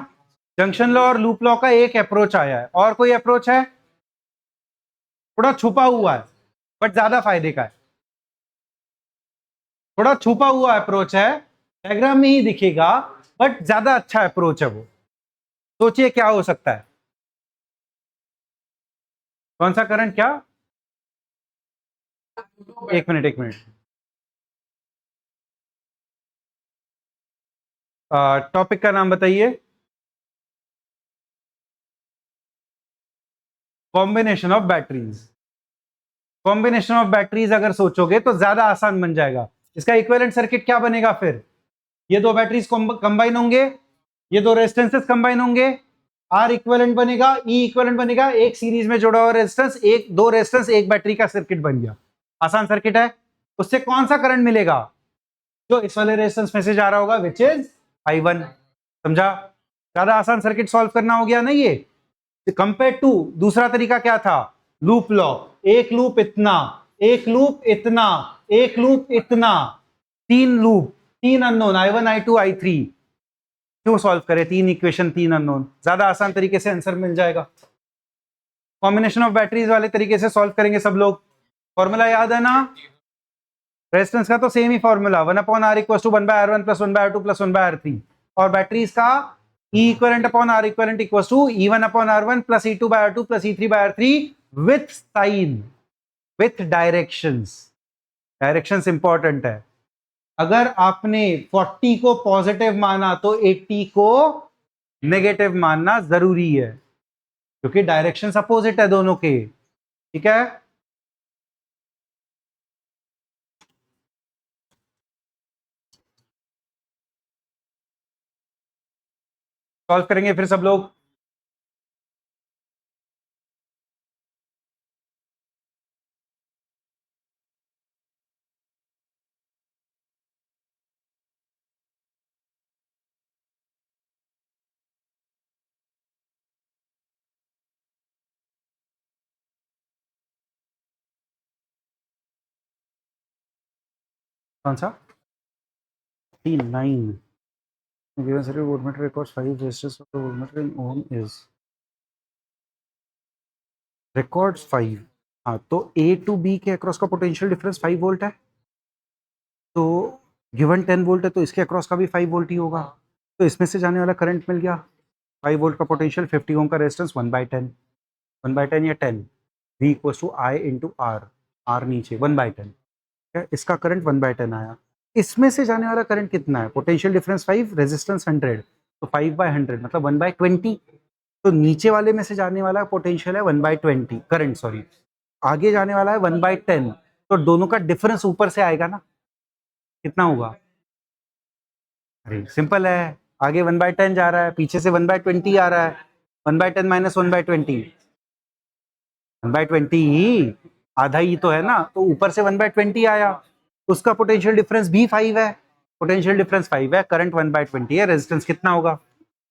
A: जंक्शन लॉ और लूप लॉ का एक अप्रोच आया है, और कोई अप्रोच है? थोड़ा छुपा हुआ है बट ज्यादा फायदे का है, थोड़ा छुपा हुआ अप्रोच है, डायग्राम में ही दिखेगा, बट ज्यादा अच्छा अप्रोच है वो। सोचिए क्या हो सकता है? कौन सा करंट क्या? एक मिनट एक मिनट, टॉपिक का नाम बताइए। Combination of batteries. Combination of batteries अगर सोचोगे तो ज्यादा आसान बन जाएगा। इसका इक्विवेलेंट सर्किट क्या बनेगा फिर? ये दो बैटरीज कंबाइन होंगे, ये दो रेजिस्टेंसेस कंबाइन होंगे, आर इक्विवेलेंट बनेगा, ई इक्विवेलेंट बनेगा, एक सीरीज में जोड़ा हुआ रेजिस्टेंस, एक दो रेजिस्टेंस एक बैटरी का सर्किट बन गया। आसान सर्किट है। उससे कौन सा करंट मिलेगा? जो इस वाले रेजिस्टेंस में से जा रहा होगा, विच इज I1। समझा? ज्यादा आसान सर्किट सॉल्व करना हो गया ना ये, कंपेयर टू दूसरा तरीका क्या था? Loop law. एक लूप इतना, एक लूप इतना, एक लूप इतना, तीन लूप, तीन अननोन I1 I2 I3। क्यों सॉल्व करें? तीन इक्वेशन, तीन अननोन, ज्यादा आसान तरीके से आंसर मिल जाएगा। कॉम्बिनेशन ऑफ बैटरीज वाले तरीके से सॉल्व करेंगे सब लोग। फॉर्मूला याद है ना? रेजिस्टेंस का तो सेम ही formula, 1/R = 1/R1 + 1/R2 + 1/R3, और बैटरीज का E equivalent upon R equivalent equals to E1/R1 + E2/R2 + E3/R3 with sign, with directions। Directions important है। अगर आपने 40 को पॉजिटिव माना तो 80 को नेगेटिव मानना जरूरी है, क्योंकि डायरेक्शंस अपोजिट है दोनों के। ठीक है, सॉल्व करेंगे फिर सब लोग। कौन सा 9 given circuit voltmeter records 5 resistors of the voltmeter in ohm is records 5। हाँ तो A to B के अक्रॉस का पोटेंशियल डिफरेंस 5 वोल्ट है, तो गिवन 10 वोल्ट है तो इसके अक्रॉस का भी 5 वोल्ट ही होगा, तो इसमें से जाने वाला करंट मिल गया 5 वोल्ट का पोटेंशियल, 50 ओम का रेजिस्टेंस 1/10 या 10 V equals to I into R नीचे 1/10, इसका करंट 1/10 आया। इसमें से जाने वाला करंट कितना है, पोटेंशियल डिफरेंस 5, रेजिस्टेंस 100, तो 5/100 मतलब 1/20, तो नीचे वाले में से जाने वाला पोटेंशियल है 1/20 करंट, सॉरी आगे जाने वाला है 1/10, तो दोनों का डिफरेंस ऊपर से आएगा ना, कितना होगा, अरे सिंपल है, आगे 1/10 जा रहा है, पीछे से 1/20 आ रहा है, 1/10 माइनस 1/20, 1/20 ही आधा ही तो है ना, तो ऊपर से 1/20 आया, उसका पोटेंशियल डिफरेंस भी 5 है, पोटेंशियल डिफरेंस 5 है, करंट 1/20 है, रेजिस्टेंस कितना होगा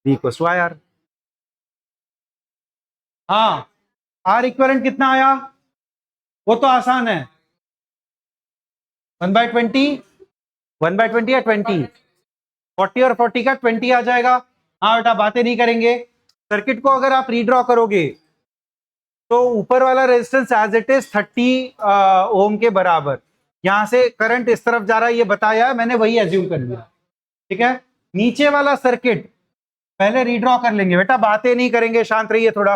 A: V इक्वल्स टू IR। हाँ R इक्विवेलेंट कितना आया, वो तो आसान है 1/20, 1/20 या 20, 40 और 40 का 20 आ जाएगा। हाँ बेटा बातें नहीं करेंगे, सर्किट को अगर आप रीड्रॉ करोगे तो ऊपर वाला रेजिस्टेंस एज इट इज 30 ओम के बराबर, यहां से करंट इस तरफ जा रहा है ये बताया, मैंने वही एज्यूम कर लिया, ठीक है। नीचे वाला सर्किट पहले रीड्रॉ कर लेंगे, बेटा बातें नहीं करेंगे, शांत रहिए थोड़ा।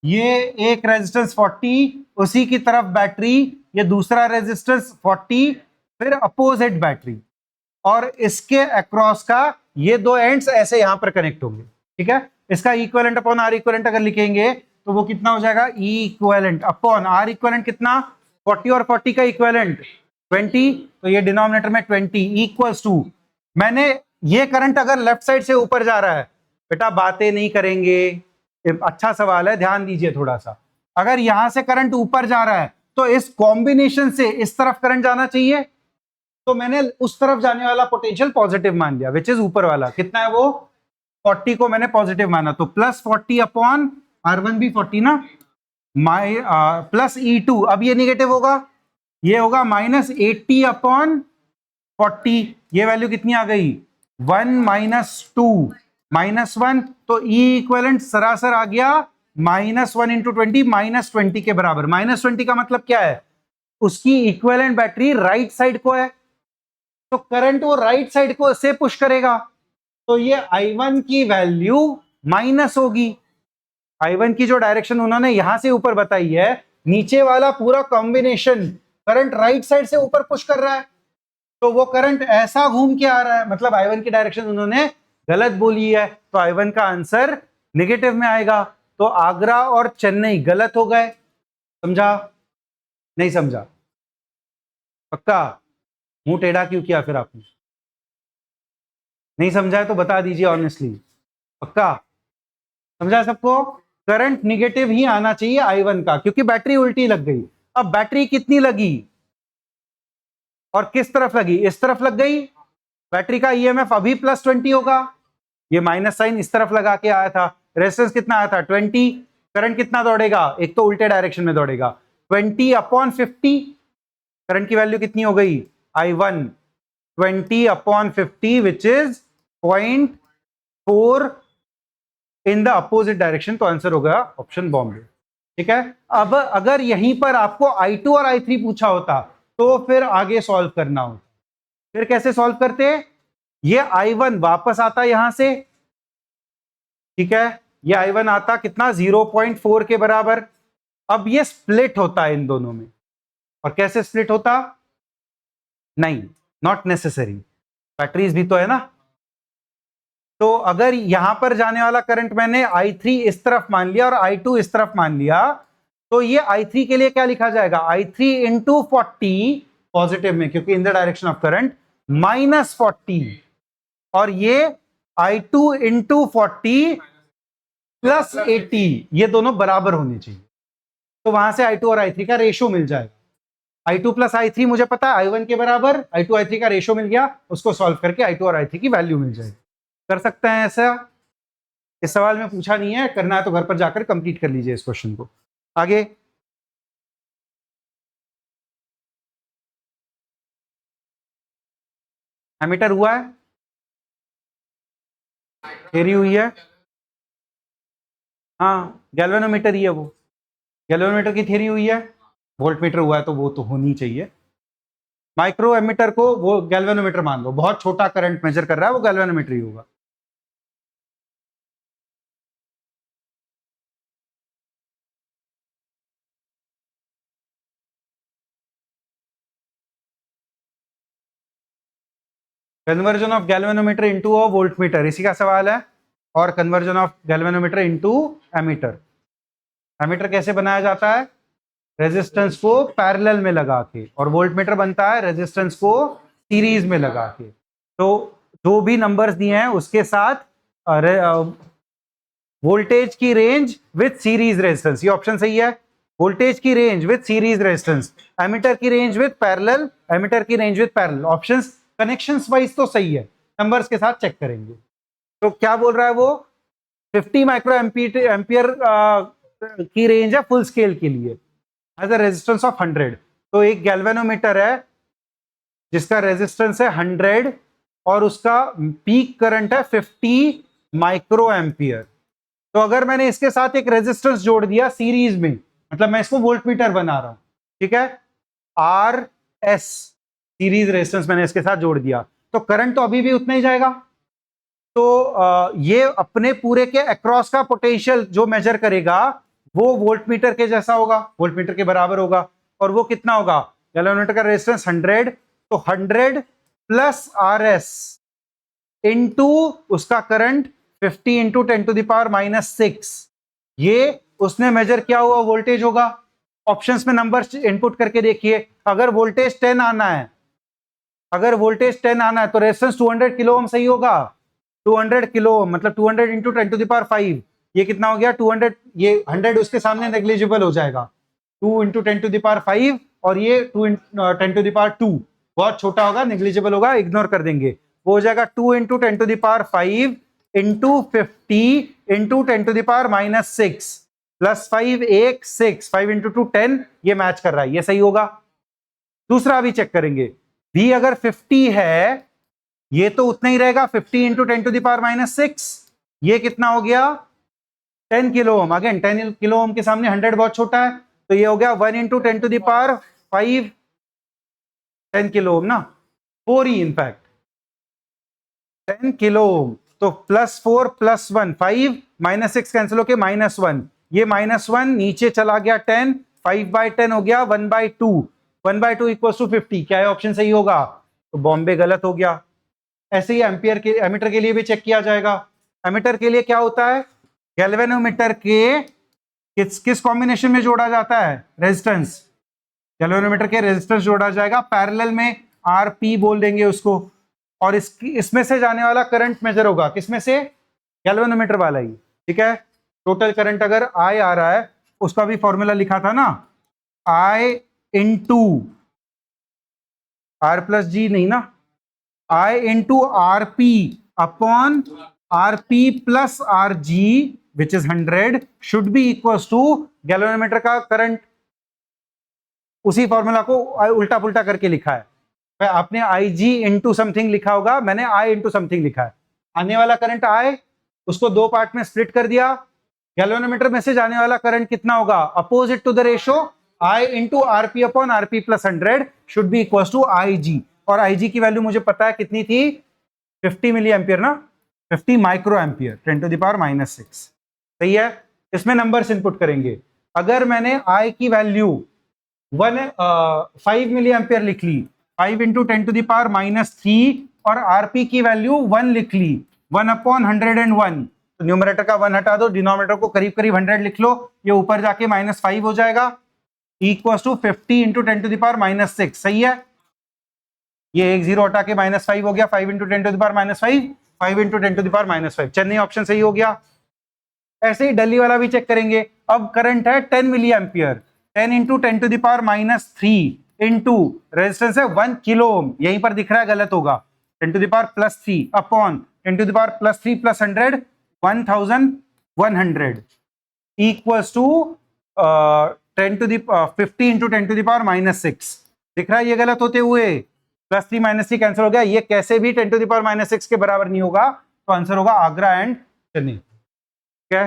A: ये एक रेजिस्टेंस 40, उसी की तरफ बैटरी, ये दूसरा रेजिस्टेंस 40, फिर अपोजिट बैटरी, और इसके अक्रॉस का ये दो एंड्स ऐसे यहां पर कनेक्ट होंगे, ठीक है। इसका इक्विवेलेंट अपॉन आर इक्विवेलेंट अगर लिखेंगे तो वो कितना हो जाएगा, ई इक्विवेलेंट अपॉन आर इक्विवेलेंट कितना, 40 और 40 का इक्विवेलेंट 20, तो ये डिनोमिनेटर में 20 इक्वल्स टू, मैंने ये करंट अगर लेफ्ट साइड से ऊपर जा रहा है, बेटा बातें नहीं करेंगे, अच्छा सवाल है, ध्यान दीजिए थोड़ा सा, अगर यहां से करंट ऊपर जा रहा है तो इस कॉम्बिनेशन से इस तरफ करंट जाना चाहिए, तो मैंने उस तरफ जाने वाला पोटेंशियल पॉजिटिव मान लिया, विच इज ऊपर वाला कितना है, वो 40 को मैंने पॉजिटिव माना, तो प्लस 40 अपॉन R1 भी 40 ना, प्लस E2, अब ये निगेटिव होगा, ये होगा माइनस 80 अपॉन 40, ये वैल्यू कितनी आ गई 1 माइनस 2 -1, तो E इक्विवेलेंट सरासर आ गया -1 इंटू 20, -20 के बराबर। -20 का मतलब क्या है, उसकी इक्विवेलेंट बैटरी राइट साइड को है, तो करंट वो राइट साइड को से पुश करेगा, तो ये I1 की वैल्यू माइनस होगी। I1 की जो डायरेक्शन उन्होंने यहां से ऊपर बताई है, नीचे वाला पूरा कॉम्बिनेशन करंट राइट साइड से ऊपर पुश कर रहा है, तो वो करंट ऐसा घूम के आ रहा है, मतलब I1 की डायरेक्शन उन्होंने गलत बोली है, तो I1 का आंसर नेगेटिव में आएगा, तो आगरा और चेन्नई गलत हो गए। समझा नहीं समझा, पक्का, मुंह टेढ़ा क्यों किया फिर आपने, नहीं समझा है तो बता दीजिए ऑनेस्टली, पक्का समझा सबको, करंट निगेटिव ही आना चाहिए I1 का, क्योंकि बैटरी उल्टी लग गई। अब बैटरी कितनी लगी और किस तरफ लगी, इस तरफ लग गई, बैटरी का EMF अभी +20 होगा, ये माइनस साइन इस तरफ लगा के आया था, रेजिस्टेंस कितना आया था 20, करंट कितना दौड़ेगा, एक तो उल्टे डायरेक्शन में दौड़ेगा, 20 अपॉन 50, करंट की वैल्यू कितनी हो गई I1 20 upon 50 which is 0.4 in the opposite direction, तो आंसर होगा ऑप्शन बॉम्बे, ठीक है। अब अगर यहीं पर आपको I2 और I3 पूछा होता तो फिर आगे सॉल्व करना होता, फिर कैसे सॉल्व करते, ये I1 वापस आता यहां से, ठीक है, ये I1 आता कितना 0.4 के बराबर, अब ये स्प्लिट होता है इन दोनों में, और कैसे स्प्लिट होता, नहीं नॉट नेसेसरी, बैटरीज भी तो है ना, तो अगर यहां पर जाने वाला करंट मैंने I3 इस तरफ मान लिया और I2 इस तरफ मान लिया, तो ये I3 के लिए क्या लिखा जाएगा, I3 इंटू 40 पॉजिटिव में, क्योंकि in the direction of current -40, और ये I2 इंटू 40 +80, ये दोनों बराबर होने चाहिए, तो वहां से I2 और I3 का रेशियो मिल जाएगा, I2 प्लस I3 मुझे पता है I1 के बराबर, I2 I3 का रेशियो मिल गया, उसको सॉल्व करके I2 और I3 की वैल्यू मिल जाएगी, कर सकते हैं ऐसा, इस सवाल में पूछा नहीं है, करना है तो घर पर जाकर कंप्लीट कर लीजिए इस क्वेश्चन को। आगे एमीटर हुआ है, थ्योरी हुई है, हाँ गैल्वेनोमीटर ही है वो, गैल्वेनोमीटर की थ्योरी हुई है, वोल्टमीटर हुआ है तो वो तो होनी चाहिए। माइक्रो एमीटर को वो गैल्वेनोमीटर मान लो, बहुत छोटा करंट मेजर कर रहा है वो गैल्वेनोमीटर ही होगा। Conversion of galvanometer into a voltmeter, इसी का सवाल है, और conversion of galvanometer into ammeter. Ammeter कैसे बनाया जाता है, रेजिस्टेंस को पैरेलल में लगा के, और वोल्टमीटर बनता है रेजिस्टेंस को सीरीज में लगा के। तो जो भी नंबर्स दिए हैं उसके साथ वोल्टेज की रेंज विथ सीरीज रेजिस्टेंस, ये ऑप्शन सही है। वोल्टेज की range with series resistance, ammeter की रेंज विथ पैरेलल, एमीटर की range with parallel, options connections wise तो सही है, नंबर्स के साथ चेक करेंगे। तो क्या बोल रहा है वो, 50 माइक्रो एम्पियर की रेंज है फुल स्केल के लिए, एज अ रेजिस्टेंस ऑफ 100। तो एक गैल्वेनोमीटर है जिसका रेजिस्टेंस है 100 और उसका पीक करंट है 50 माइक्रो एम्पियर। तो अगर मैंने इसके साथ एक रेजिस्टेंस जोड़ दिया सीरीज में, मतलब मैं इसको वोल्टमीटर बना रहा हूं, ठीक है, आर एस सीरीज रेजिस्टेंस मैंने इसके साथ जोड़ दिया, तो करंट तो अभी भी उतना ही जाएगा। तो ये अपने पूरे के अक्रॉस का पोटेंशियल जो मेजर करेगा वो वोल्टमीटर के जैसा होगा, वोल्टमीटर के बराबर होगा। और वो कितना होगा, गैल्वेनोमीटर का रेजिस्टेंस 100, तो 100 प्लस आर एस इंटू उसका करंट 50 इंटू 10⁻⁻6, ये उसने मेजर किया हुआ वोल्टेज होगा। ऑप्शंस में नंबर इनपुट करके देखिए, अगर वोल्टेज 10 आना है, अगर वोल्टेज 10 आना है तो रेजिस्टेंस 200 किलो ओम सही होगा। 200 किलो ओम मतलब 200 इंटू 10⁵, ये कितना हो गया 200, ये 100 उसके सामने नेग्लिजिबल हो जाएगा, 2 इंटू 10⁵, और ये 2 10⁻², बहुत छोटा होगा, नेग्लिजिबल होगा, इग्नोर कर देंगे। वो हो जाएगा 2 इंटू 10⁵ इंटू 50 इंटू 10⁻⁻6 प्लस 5 एक 6, 5 इंटू 2 10, ये मैच कर रहा है, ये सही होगा। दूसरा भी चेक करेंगे, V अगर 50 है ये तो उतना ही रहेगा, 50 इंटू 10⁻⁻6, ये कितना हो गया 10 kilo ohm. Again 10 kilo ohm के सामने 100 बहुत छोटा है, तो ये हो गया 1 इंटू 10⁵, 10 किलो ओम ना, 4 ही इनफैक्ट 10 किलो ओम। तो +4 +1 5, -6 कैंसिल होके -1, ये -1 नीचे चला गया 10, 5/10 हो गया 1/2, 1/2 इक्वल्स टू 50, क्या है ऑप्शन सही होगा, तो बॉम्बे गलत हो गया। ऐसे ही एम्पियर के एमीटर के लिए भी चेक किया जाएगा। एमीटर के लिए क्या होता है, गैल्वेनोमीटर के किस कॉम्बिनेशन में जोड़ा जाता है, रेजिस्टेंस, गैल्वेनोमीटर के रेजिस्टेंस जोड़ा जाएगा पैरेलल में, आरपी बोल देंगे उसको, और इसमें से जाने वाला करंट मेजर होगा, किसमें से, गैल्वेनोमीटर वाला ही, ठीक है। टोटल करंट अगर आई आ रहा है, उसका भी फॉर्मूला लिखा था ना, I into R plus G, नहीं ना, I into R P upon R P plus R G which is 100 should be equal to galvanometer का करंट। उसी फॉर्मूला को उल्टा पुल्टा करके लिखा है, आपने आई जी इंटू समथिंग लिखा होगा, मैंने आई इंटू समथिंग लिखा है। आने वाला करंट आए, उसको दो पार्ट में स्प्लिट कर दिया, गैल्वेनोमीटर में से जाने वाला करंट कितना होगा, opposite to the ratio, I into RP upon RP plus 100 should be equal to I G. और आई जी की वैल्यू मुझे पता है कितनी थी, 50 मिली एम्पियर ना, 50 माइक्रो एम्पियर 10⁻⁻6, सही है। इसमें नंबर्स इनपुट करेंगे, अगर मैंने आई की वैल्यू 5 मिली एम्पियर लिख ली, 5 इंटू 10⁻⁻3, और आरपी की वैल्यू 1 लिख ली, 1/101, तो न्यूमरेटर का 1 हटा दो, डिनोमिनेटर को करीब करीब 100 लिख लो, ये ऊपर जाके -5 हो जाएगा, इक्वल टू 50 इंटू 10⁻⁻6, सही है। ये एक जीरो हटा के -5 हो गया, 5 इंटू 10⁻⁻5, 5 इंटू 10⁻�5, चेन्नई ऑप्शन सही हो गया। ऐसे ही डली वाला भी चेक करेंगे, अब करंट है 10 milli ampere, 10 into 10⁻⁻3 into resistance है 1 किलो ओम, यहीं पर दिख रहा है गलत होगा, 10⁻+3 अपॉन 10⁻+3 + 100 1100 इक्वल्स टू 50 इंटू 10⁻⁻6, दिख रहा है ये गलत होते हुए, +3 -3 कैंसिल हो गया, ये कैसे भी 10⁻⁻6 के बराबर नहीं होगा, तो आंसर होगा आगरा एंड चेन्नई। ठीक है,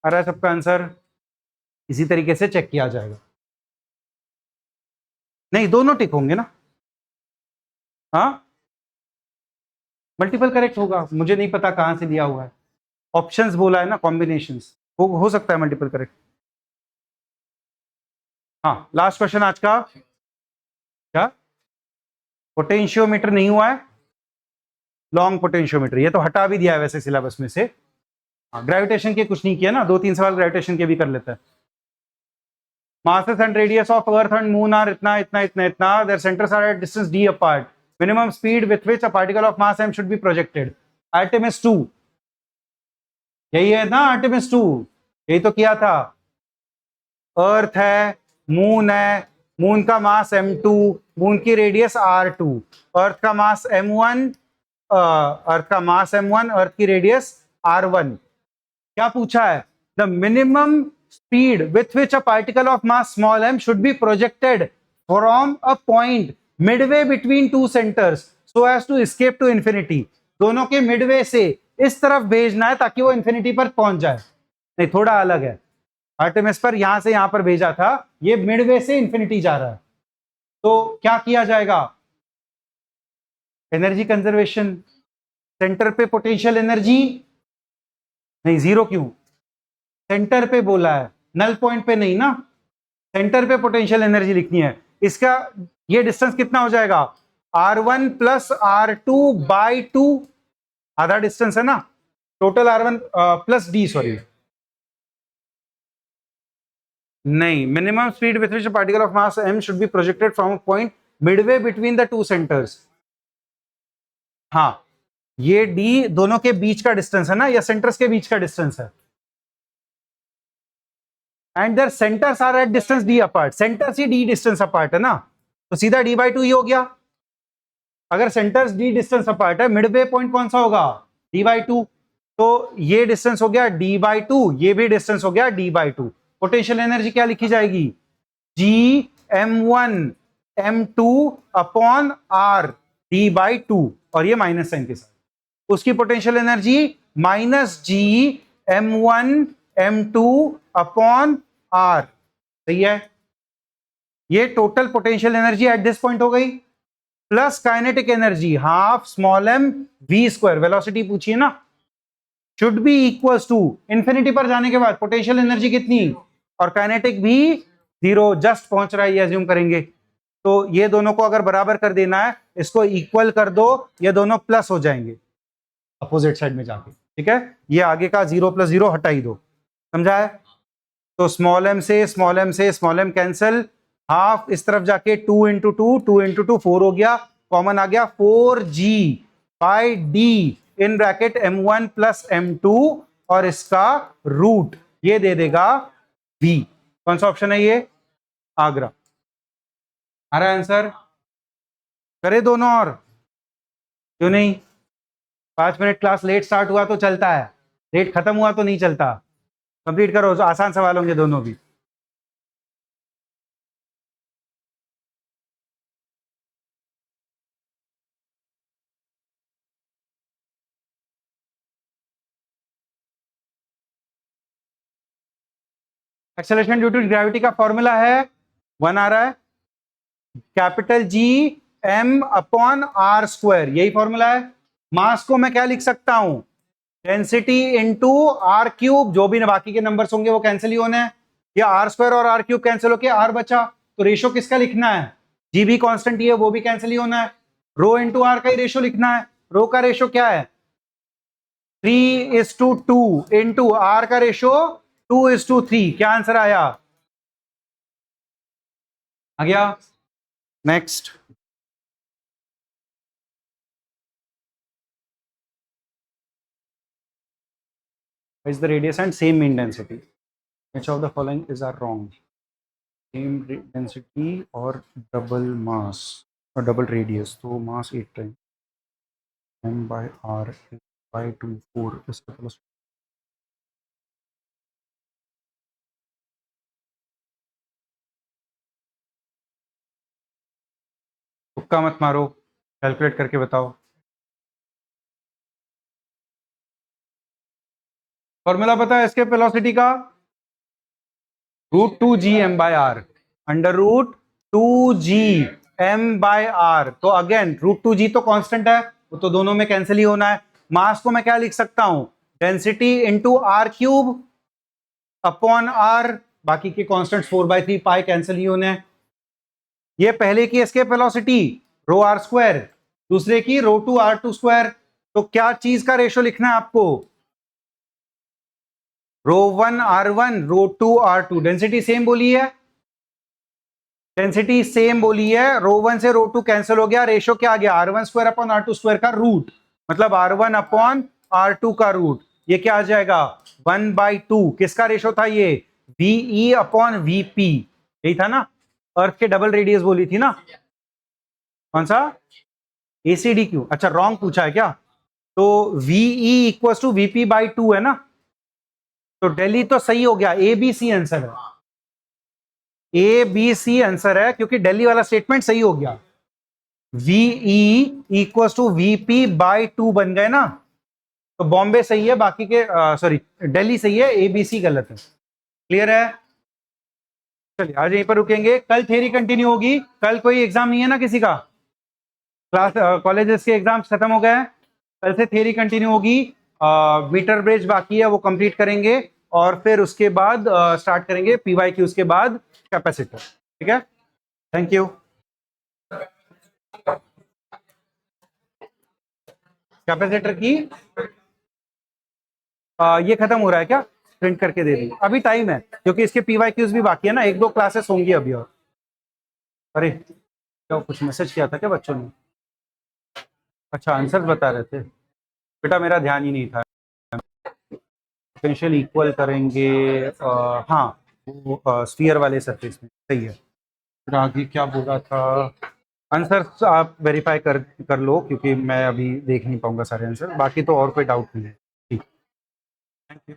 A: आ रहा है सबका आंसर, इसी तरीके से चेक किया जाएगा। नहीं, दोनों टिक होंगे ना, हाँ मल्टीपल करेक्ट होगा, मुझे नहीं पता कहां से लिया हुआ है, ऑप्शंस बोला है ना, कॉम्बिनेशंस, हो सकता है मल्टीपल करेक्ट। हाँ, लास्ट क्वेश्चन आज का, क्या पोटेंशियोमीटर नहीं हुआ है, लॉन्ग पोटेंशियोमीटर, ये तो हटा भी दिया है वैसे सिलेबस में से। हाँ, ग्रेविटेशन के कुछ नहीं किया ना, 2-3 सवाल ग्रेविटेशन के भी कर लेते हैं। Masses and radius of Earth and Moon are इतना इतना इतना इतना, their centers are at distance d apart. Minimum speed with which a particle of mass m should be projected. Artemis 2, यही है ना Artemis 2, यही तो किया था। अर्थ है, मून है, मून का मास m2, मून की रेडियस r2, अर्थ का मास m1, अर्थ का मास m1, अर्थ की रेडियस r1। क्या पूछा है? The minimum speed with which a particle of mass small m should be projected from a point midway between two centers so as to escape to infinity. दोनों के मिडवे से इस तरफ भेजना है ताकि वो इंफिनिटी पर पहुंच जाए। नहीं, थोड़ा अलग है, आर्टेमिस पर यहां से यहां पर भेजा था, ये मिडवे से इंफिनिटी जा रहा है। तो क्या किया जाएगा? एनर्जी कंजर्वेशन, सेंटर पे पोटेंशियल एनर्जी नहीं, जीरो क्यों? सेंटर पे बोला है, नल पॉइंट पे नहीं ना, सेंटर पे पोटेंशियल एनर्जी लिखनी है। इसका ये डिस्टेंस कितना हो जाएगा? r1 प्लस r2/2, आधा डिस्टेंस है ना, total r1 plus d, sorry नहीं, minimum speed with which a particle of mass m should be projected from a point midway between the two centres. हाँ, ये d दोनों के बीच का डिस्टेंस है ना, या सेंटर्स के बीच का डिस्टेंस है, and their centres are at distance d apart, centre से d डिस्टेंस अपार्ट है ना, तो सीधा d/2 ही हो गया। अगर सेंटर्स d डिस्टेंस अपार्ट है, मिडवे पॉइंट कौन सा होगा? d/2, तो ये डिस्टेंस हो गया d/2, ये भी डिस्टेंस हो गया d/2। पोटेंशियल एनर्जी क्या लिखी जाएगी? Gm1 m2 upon r d/2, और ये माइनस साइन के साथ। उसकी potential energy -Gm1 m2 upon r, सही है। ये total potential energy at this point हो गई, plus kinetic energy half small m v square, velocity पूछिए ना, should be equals to, infinity पर जाने के बाद पोटेंशियल एनर्जी कितनी, और काइनेटिक भी 0, जस्ट पहुंच रहा है, ये अज्यूम करेंगे। तो ये दोनों को अगर बराबर कर देना है, इसको इक्वल कर दो, ये दोनों प्लस हो जाएंगे अपोजिट साइड में जाके। ठीक है, ये आगे का 0 + 0 हटा ही दो, समझा है? तो स्मॉल m से स्मॉल m से स्मॉल m कैंसिल, हाफ इस तरफ जाके 2 × 2 2 × 2 4 हो गया, कॉमन आ गया 4g/d in bracket m1 + m2, और इसका रूट ये दे देगा v। कौन सा ऑप्शन है ये? आगरा। आ रहा है आंसर? करे दोनों और, क्यों नहीं? 5 मिनट क्लास लेट स्टार्ट हुआ तो चलता है, लेट खत्म हुआ तो नहीं चलता। कंप्लीट करो, आसान सवाल होंगे दोनों भी। एक्सेलरेशन ड्यू टू ग्रेविटी का फॉर्मूला है 1 आ रहा है, capital G m upon r square, यही फॉर्मूला है। मास को मैं क्या लिख सकता हूं? डेंसिटी इंटू r क्यूब, जो भी बाकी के नंबर्स होंगे वो कैंसिल ही होने हैं, या r स्क्वायर और r क्यूब कैंसिल होके r बचा, तो रेशो किसका लिखना है? G भी कांस्टेंट ही है, वो भी कैंसिल ही होना है, रो इंटू r का ही रेशो लिखना है। रो का रेशो क्या है? 3:2 इंटू r का रेशो 2:3। क्या आंसर आया? आ गया। Next, is the radius and same mean density, which of the following is are wrong? Same density or double mass or double radius, तो mass 8 times m/r by 2 4 इसका प्लस। तो तुक्का मत मारो, कैलकुलेट करके बताओ। फॉर्मूला पता है इसके वेलोसिटी का? √2g m/r, under root 2g m/r। तो अगेन √2g तो कांस्टेंट है, वो तो दोनों में कैंसिल ही होना है। मास को मैं क्या लिख सकता हूं? Density into r³ upon r, बाकी के कांस्टेंट्स 4/3 पाई कैंसिल ही होने हैं। ये पहले की एस्केप वेलोसिटी ρr², दूसरे की ρ2r²। तो क्या चीज का रेशो लिखना है आपको? ρ1r1 ρ2r2। डेंसिटी सेम बोली है, डेंसिटी सेम बोली है। ρ1 से ρ2 कैंसिल हो गया, रेशो क्या आ गया? r1² अपॉन r2² का रूट, मतलब r1 अपॉन r2 का रूट। ये क्या आ जाएगा? 1/2। किसका रेशो था ये? VE अपॉन VP, यही था ना? अर्थ के डबल रेडियस बोली थी ना? कौन सा? ACDQ। अच्छा रॉन्ग पूछा है क्या? तो VE इक्वल टू VP/2 है ना? तो दिल्ली तो सही हो गया, ABC आंसर है। ABC आंसर है, क्योंकि दिल्ली वाला स्टेटमेंट सही हो गया। VE इक्वल टू VP/2 बन गए ना? तो बॉम्बे सही है, बाकी के सॉरी दिल्ली सही है, ABC गलत है। क्लियर है? चलिए आज यहीं पर रुकेंगे, कल थ्योरी कंटिन्यू होगी। कल कोई एग्जाम नहीं है ना किसी का? क्लास कॉलेजेस के एग्जाम्स खत्म हो गए हैं, कल से थ्योरी कंटिन्यू होगी। मीटर ब्रिज बाकी है, वो कंप्लीट करेंगे और फिर उसके बाद स्टार्ट करेंगे PYQs के बाद कैपेसिटर। ठीक है, थैंक यू। कैपेसिटर की ये खत्म हो रहा है क्या? प्रिंट करके दे दी, अभी टाइम है, क्योंकि इसके PYQs भी बाकी है ना, 1-2 क्लासेस होंगी अभी और। अरे क्या कुछ मैसेज किया था क्या बच्चों ने? अच्छा आंसर बता रहे थे, बेटा मेरा ध्यान ही नहीं था। पोटेंशियल इक्वल करेंगे, हाँ वो स्फीयर वाले सरफेस में, सही है। फिर आगे क्या बोला था? आंसर आप वेरीफाई कर लो, क्योंकि मैं अभी देख नहीं पाऊंगा सारे आंसर, बाकी तो और कोई डाउट नहीं है। ठीक, थैंक यू।